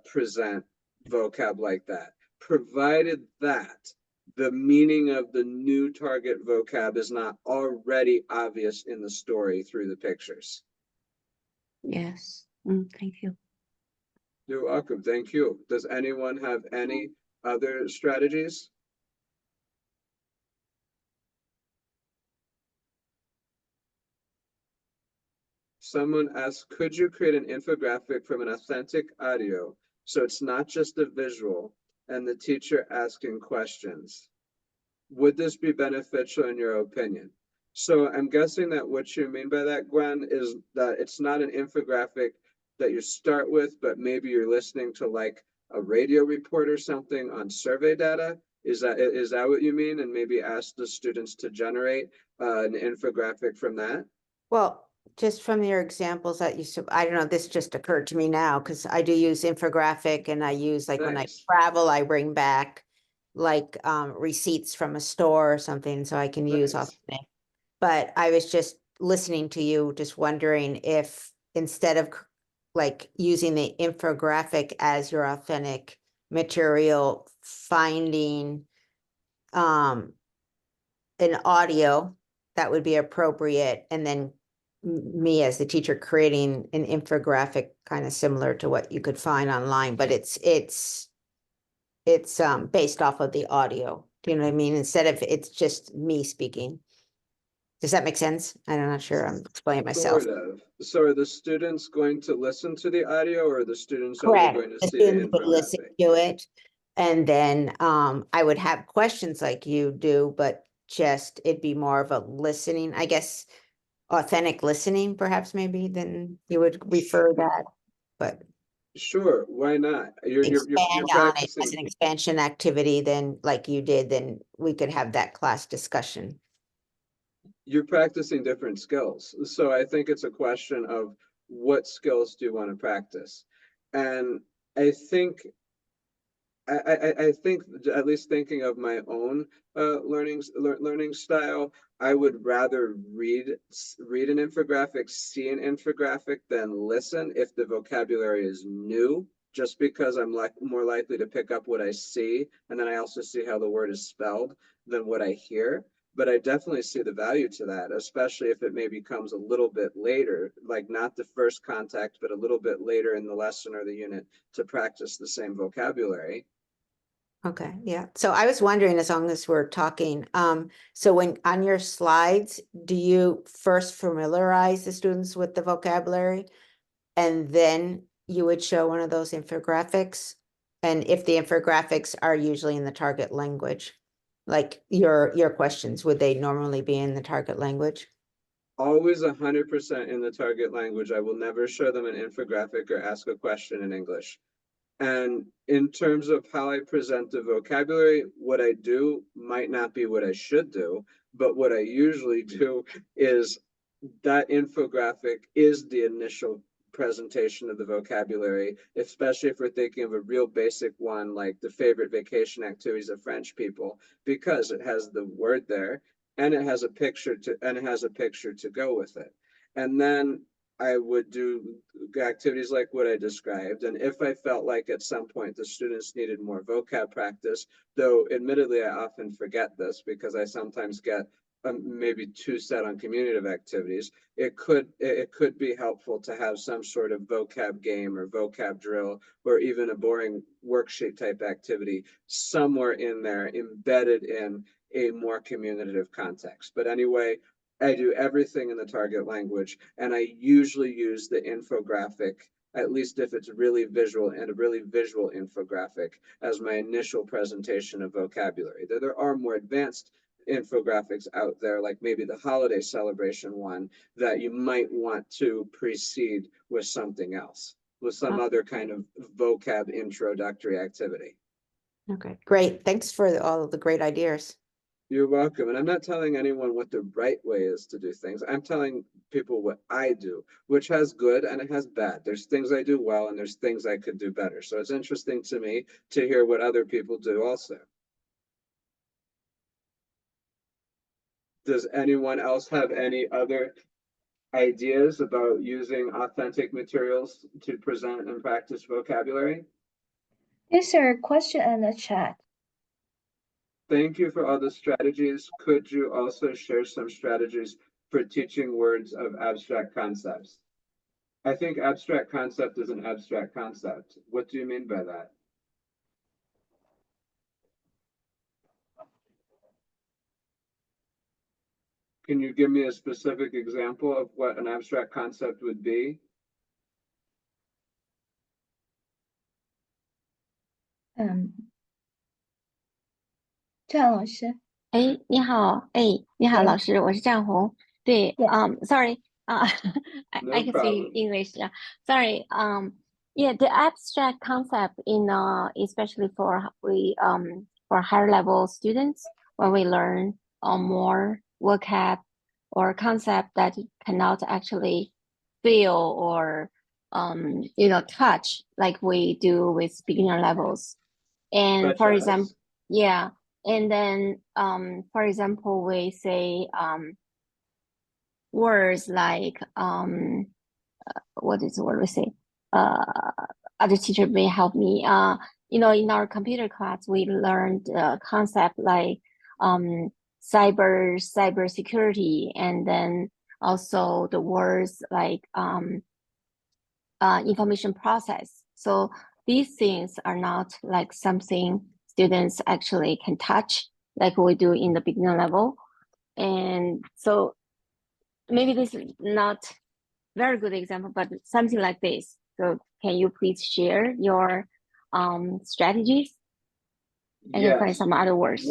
S2: present vocab like that, provided that the meaning of the new target vocab is not already obvious in the story through the pictures.
S5: Yes. Thank you.
S2: You're welcome. Thank you. Does anyone have any other strategies? Someone asked, could you create an infographic from an authentic audio so it's not just a visual and the teacher asking questions? Would this be beneficial in your opinion? So I'm guessing that what you mean by that, Gwen, is that it's not an infographic that you start with, but maybe you're listening to like a radio report or something on survey data. Is that what you mean? And maybe ask the students to generate an infographic from that?
S6: Well, just from your examples that I don't know, this just occurred to me now because I do use infographic and I use like when I
S2: Nice.
S6: travel, I bring back like receipts from a store or something so I can use
S2: Nice.
S6: authentic. But I was just listening to you, just wondering if instead of like using the infographic as your authentic material, finding an audio that would be appropriate, and then me as the teacher creating an infographic kind of similar to what you could find online, but it's based off of the audio. Do you know what I mean? Instead of it's just me speaking. Does that make sense? I'm not sure I'm explaining myself.
S2: Sort of. So are the students going to listen to the audio or are the students only
S6: Correct.
S2: going to
S6: The
S2: see the
S6: students would listen
S2: infographic?
S6: to it. And then I would have questions like you do, but just it'd be more of a listening, I guess, authentic listening, perhaps maybe then you would refer that, but
S2: Sure, why not? You're
S6: expand on it as
S2: practicing.
S6: an expansion activity, then like you did, then we could have that class discussion.
S2: You're practicing different skills. So I think it's a question of what skills do you want to practice? And I think I think at least thinking of my own learning style, I would rather read an infographic, see an infographic than listen if the vocabulary is new, just because I'm like more likely to pick up what I see, and then I also see how the word is spelled than what I hear. But I definitely see the value to that, especially if it maybe comes a little bit later, like not the first contact, but a little bit later in the lesson or the unit to practice the same vocabulary.
S6: Okay, yeah. So I was wondering, as long as we're talking, so when on your slides, do you first familiarize the students with the vocabulary? and then you would show one of those infographics. And if the infographics are usually in the target language, like your questions, would they normally be in the target language?
S2: Always 100% in the target language. I will never show them an infographic or ask a question in English. And in terms of how I present the vocabulary, what I do might not be what I should do, but what I usually do is that infographic is the initial presentation of the vocabulary, especially if we're thinking of a real basic one like the favorite vacation activities of French people, because it has the word there and it has a picture to go with it. And then I would do activities like what I described. And if I felt like at some point the students needed more vocab practice, though admittedly I often forget this because I sometimes get maybe too set on communicative activities, it could be helpful to have some sort of vocab game or vocab drill or even a boring worksheet type activity somewhere in there embedded in a more communicative context. But anyway, I do everything in the target language, and I usually use the infographic, at least if it's really visual and a really visual infographic, as my initial presentation of vocabulary. There are more advanced infographics out there, like maybe the holiday celebration one, that you might want to precede with something else, with some other kind of vocab introductory activity.
S6: Okay, great. Thanks for all of the great ideas.
S2: You're welcome. And I'm not telling anyone what the right way is to do things. I'm telling people what I do, which has good and it has bad. There's things I do well and there's things I could do better. So it's interesting to me to hear what other people do also. Does anyone else have any other ideas about using authentic materials to present and practice vocabulary?
S1: Is there a question in the chat?
S2: Thank you for all the strategies. Could you also share some strategies for teaching words of abstract concepts? I think abstract concept is an abstract concept. What do you mean by that? Can you give me a specific example of what an abstract concept would be?
S1: Zhang老师。
S5: 哎，你好，哎，你好，
S1: Yes.
S5: 老师，我是战红。对
S1: Yes.
S5: Sorry,
S2: No
S5: I can
S2: problem.
S5: speak English. Sorry, yeah, the abstract concept in especially for higher level students, when we learn more vocab or concept that cannot actually feel or touch like we do with beginner levels. And
S2: Such
S5: for
S2: as?
S5: example, yeah. And then, for example, we say words like what is the word we say? Other teacher may help me. In our computer class, we learned a concept like cyber security, and then also the words like information process. So these things are not like something students actually can touch like we do in the beginner level. And so maybe this is not very good example, but something like this. So can you please share your strategies? I can find some other words.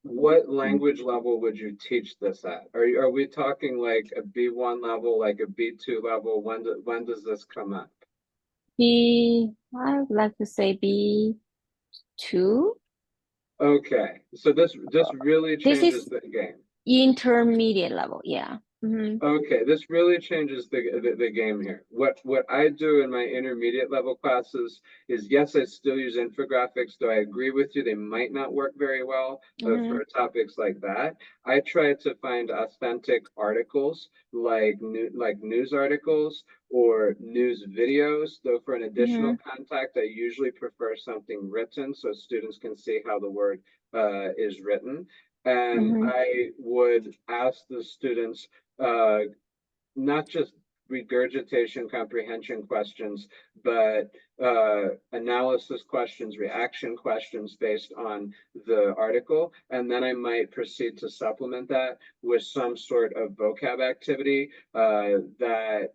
S2: What language level would you teach this at? Are we talking like a B1 level, like a B2 level? When does this come up?
S5: I would like to say B2.
S2: Okay, so this really changes the game.
S5: Intermediate level, yeah. Mm-hmm.
S2: Okay, this really changes the game here. What I do in my intermediate level classes is, yes, I still use infographics, though I agree with you, they might not work very well for topics like that. I try to find authentic articles like news articles or news videos, though for an additional contact, I usually prefer something written so students can see how the word is written. And I would ask the students not just regurgitation comprehension questions, but analysis questions, reaction questions based on the article. And then I might proceed to supplement that with some sort of vocab activity that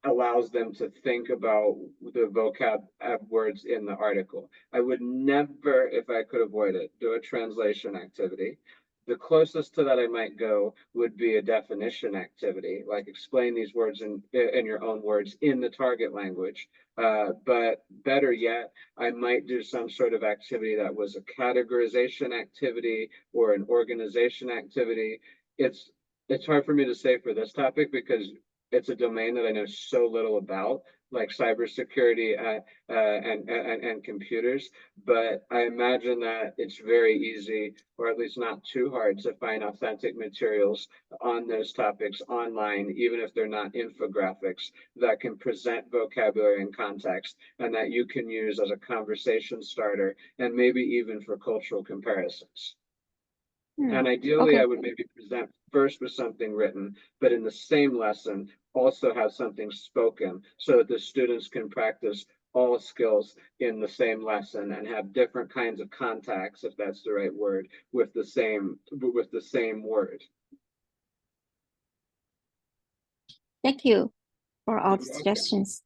S2: allows them to think about the vocab words in the article. I would never, if I could avoid it, do a translation activity. The closest to that I might go would be a definition activity, like explain these words in your own words in the target language. But better yet, I might do some sort of activity that was a categorization activity or an organization activity. It's hard for me to say for this topic because it's a domain that I know so little about, like cybersecurity and computers. But I imagine that it's very easy, or at least not too hard, to find authentic materials on those topics online, even if they're not infographics, that can present vocabulary and context, and that you can use as a conversation starter, and maybe even for cultural comparisons. And ideally,
S5: Okay.
S2: I would maybe present first with something written, but in the same lesson, also have something spoken so that the students can practice all skills in the same lesson and have different kinds of contacts, if that's the right word, with the same word.
S5: Thank you for all the
S2: You're welcome.
S5: suggestions.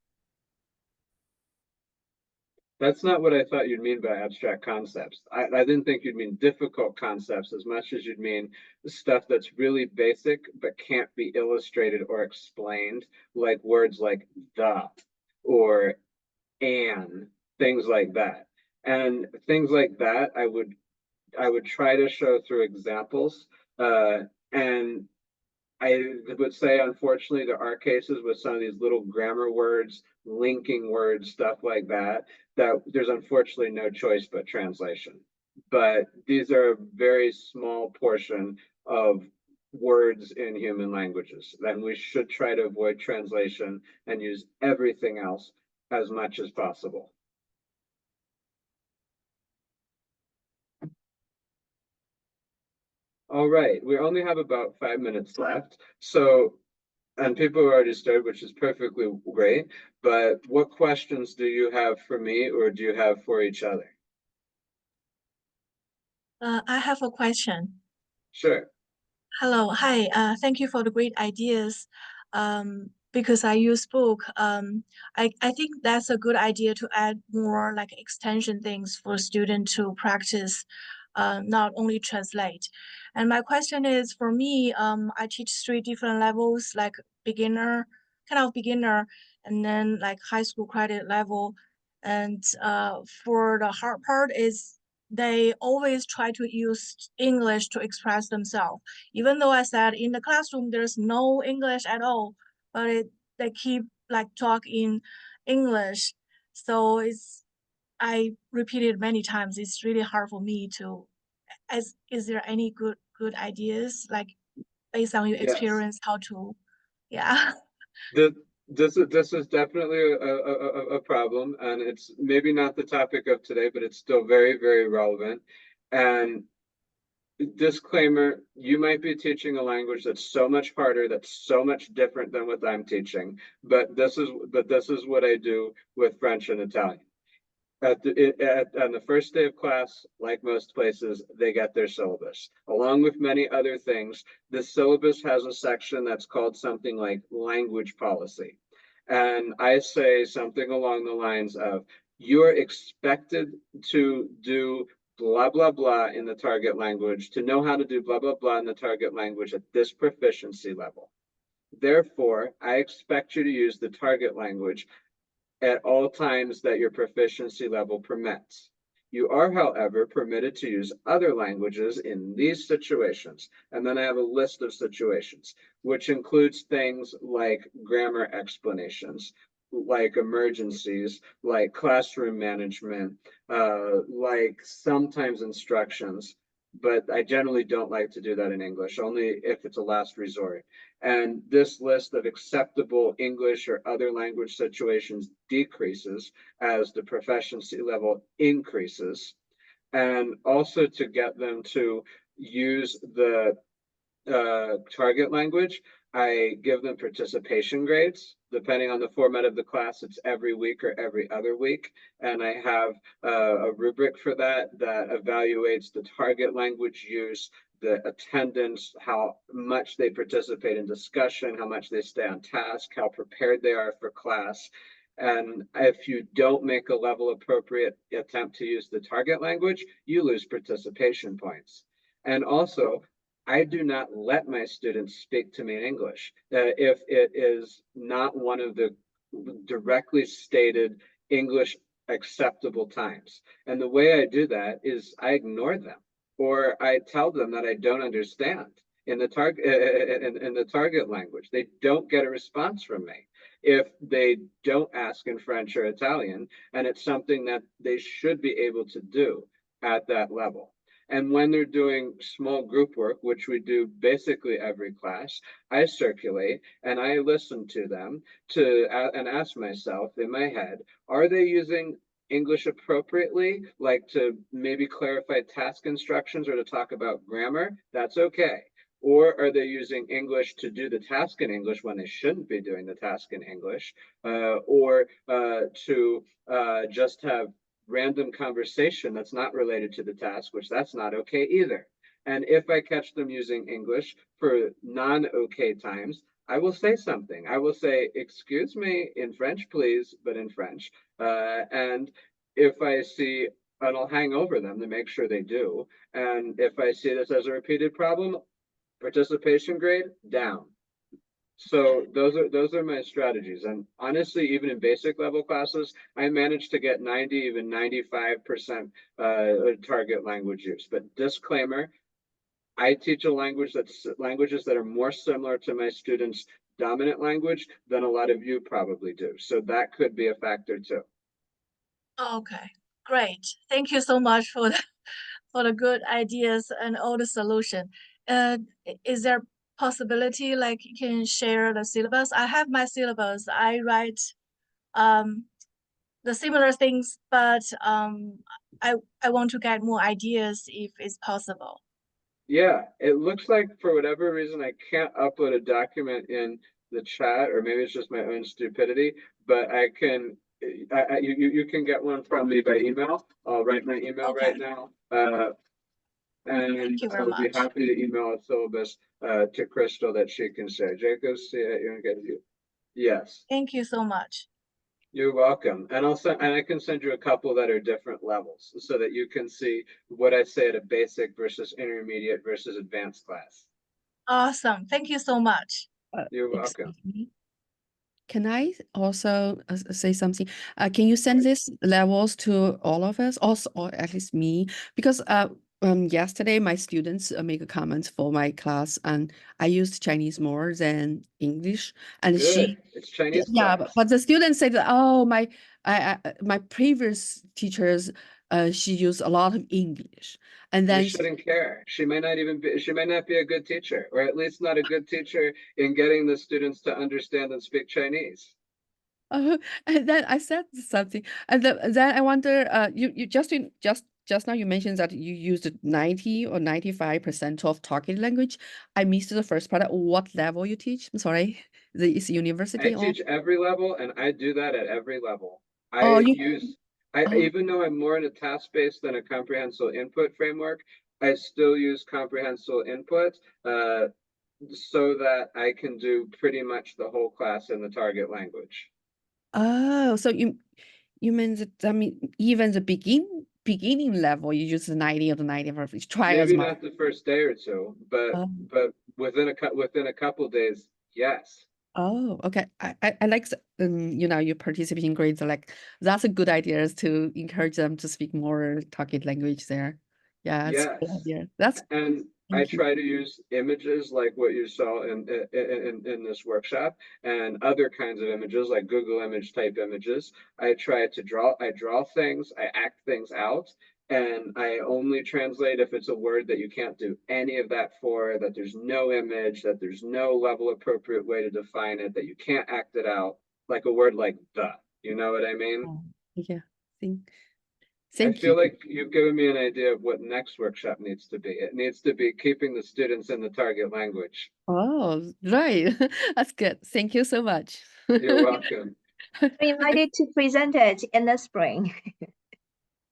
S2: That's not what I thought you'd mean by abstract concepts. I didn't think you'd mean difficult concepts as much as you'd mean stuff that's really basic but can't be illustrated or explained, like words like the or and, things like that. And things like that I would try to show through examples. And I would say, unfortunately, there are cases with some of these little grammar words, linking words, stuff like that, that there's unfortunately no choice but translation. But these are a very small portion of words in human languages. Then we should try to avoid translation and use everything else as much as possible. All right, we only have about 5 minutes left. So, and people have already started, which is perfectly great. But what questions do you have for me, or do you have for each other?
S7: I have a question.
S2: Sure.
S7: Hello, hi. Thank you for the great ideas. Because I use book, I think that's a good idea to add more like extension things for student to practice, not only translate. And my question is, for me, I teach 3 different levels, like beginner, kind of beginner, and then like high school credit level. And for the hard part is they always try to use English to express themselves. Even though I said in the classroom there's no English at all, but they keep like talk in English. So I repeated many times. It's really hard for me to. Is there any good ideas like based on your
S2: Yes.
S7: experience how to, yeah.
S2: This is definitely a problem, and it's maybe not the topic of today, but it's still very, very relevant. And disclaimer, you might be teaching a language that's so much harder, that's so much different than what I'm teaching, but this is what I do with French and Italian. On the first day of class, like most places, they get their syllabus. Along with many other things, the syllabus has a section that's called something like language policy. And I say something along the lines of, you're expected to do blah, blah, blah in the target language, to know how to do blah, blah, blah in the target language at this proficiency level. Therefore, I expect you to use the target language at all times that your proficiency level permits. You are, however, permitted to use other languages in these situations. And then I have a list of situations, which includes things like grammar explanations, like emergencies, like classroom management, like sometimes instructions. But I generally don't like to do that in English, only if it's a last resort. And this list of acceptable English or other language situations decreases as the proficiency level increases. And also to get them to use the target language, I give them participation grades. Depending on the format of the class, it's every week or every other week. And I have a rubric for that evaluates the target language use the attendance, how much they participate in discussion, how much they stay on task, how prepared they are for class. And if you don't make a level appropriate attempt to use the target language, you lose participation points. And also, I do not let my students speak to me in English if it is not one of the directly stated English acceptable times. And the way I do that is I ignore them, or I tell them that I don't understand in the target language. They don't get a response from me if they don't ask in French or Italian, and it's something that they should be able to do at that level. And when they're doing small group work, which we do basically every class, I circulate and I listen to them and ask myself in my head, are they using English appropriately, like to maybe clarify task instructions or to talk about grammar? That's okay. Or are they using English to do the task in English when they shouldn't be doing the task in English? Or to just have random conversation that's not related to the task, which that's not okay either. And if I catch them using English for non-okay times, I will say something. I will say, excuse me, in French, please, but in French. And if I see, and I'll hang over them to make sure they do. And if I see this as a repeated problem, participation grade down. So those are my strategies. And honestly, even in basic level classes, I managed to get 90, even 95% target language use. But disclaimer, I teach a language languages that are more similar to my students' dominant language than a lot of you probably do. So that could be a factor too.
S7: Okay, great. Thank you so much for the good ideas and all the solution. Is there possibility like you can share the syllabus? I have my syllabus. I write the similar things, but I want to get more ideas if it's possible.
S2: Yeah, it looks like for whatever reason I can't upload a document in the chat, or maybe it's just my own stupidity, but I can. You can get one from me by email. I'll write my email
S7: Okay.
S2: right now. And
S7: Thank you very
S2: I'll be
S7: much.
S2: happy to email a syllabus to Crystal that she can share. Jacob, see it, you're gonna get you. Yes,
S7: Thank you so much.
S2: you're welcome. And I can send you a couple that are different levels so that you can see what I say at a basic versus intermediate versus advanced class.
S7: Awesome. Thank you so much.
S2: You're welcome.
S8: Excuse me. Can I also say something? Can you send these levels to all of us, also, or at least me? Because yesterday my students make a comment for my class, and I used Chinese more than English, and
S2: Good. It's Chinese
S8: yeah,
S2: class.
S8: but the students said that, oh, my previous teachers, she used a lot of English, and
S2: You
S8: then
S2: shouldn't care. She might not be a good teacher, or at least not a good teacher in getting the students to understand and speak Chinese.
S8: And then I said something, and then I wonder, you just now you mentioned that you used 90 or 95% of target language. I missed the first part. What level you teach? I'm sorry, it's
S2: I
S8: university or?
S2: teach every level, and I do that at every level.
S8: Oh, oh.
S2: Even though I'm more in a task-based than a comprehensible input framework, I still use comprehensible input so that I can do pretty much the whole class in the target language.
S8: Oh, so you mean that, I mean, even the beginning level, you use the 90 or the 95. Try as
S2: Maybe
S8: much.
S2: not the first day or two, but within a couple days, yes.
S8: Oh, okay. I like your participating grades. Like, that's a good idea, is to encourage them to speak more target language there. Yeah, that's a good
S2: Yes.
S8: idea. That's
S2: And I try to use images like what you saw in this workshop, and other kinds of images like Google image type images. I draw things, I act things out, and I only translate if it's a word that you can't do any of that for, that there's no image, that there's no level appropriate way to define it, that you can't act it out, like a word like the. You know what I mean?
S8: Yeah.
S2: I
S8: Thank
S2: feel
S8: you.
S2: like you've given me an idea of what next workshop needs to be. It needs to be keeping the students in the target language.
S8: Oh, right. That's good. Thank you so much.
S2: You're welcome.
S1: You're invited to present it in the spring.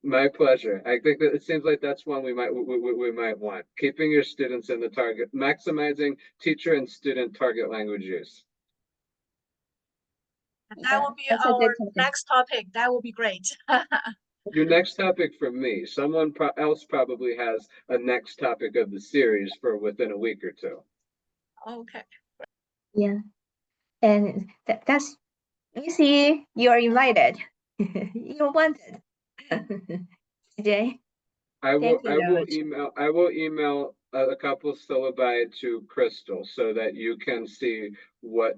S2: My pleasure. I think that it seems like that's one we might want. Keeping your students in the target, maximizing teacher and student target language use.
S7: That
S1: Yeah,
S7: will be
S1: that's a good
S7: our
S1: topic.
S7: next topic. That will be great.
S2: Your next topic for me. Someone else probably has a next topic of the series for within a week or two.
S7: Okay.
S1: Yeah, and that's, you see, you're invited. You're wanted. CJ,
S2: I
S1: thank you very much.
S2: I will email a couple syllabi to Crystal so that you can see what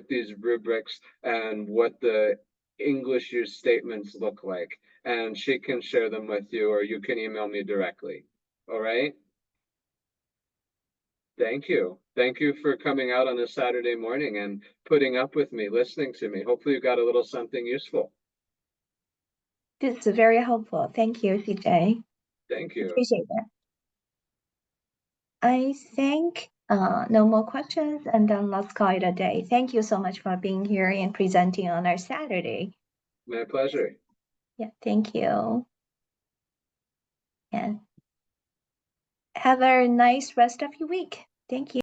S2: these rubrics and what the English use statements look like, and she can share them with you, or you can email me directly. All right. Thank you. Thank you for coming out on a Saturday morning and putting up with me, listening to me. Hopefully you got a little something useful.
S1: This is very helpful. Thank you, CJ.
S2: Thank you.
S1: Appreciate that. I think no more questions, and then let's call it a day. Thank you so much for being here and presenting on our Saturday.
S2: My pleasure.
S1: Yeah, thank you. And have a nice rest of your week. Thank you.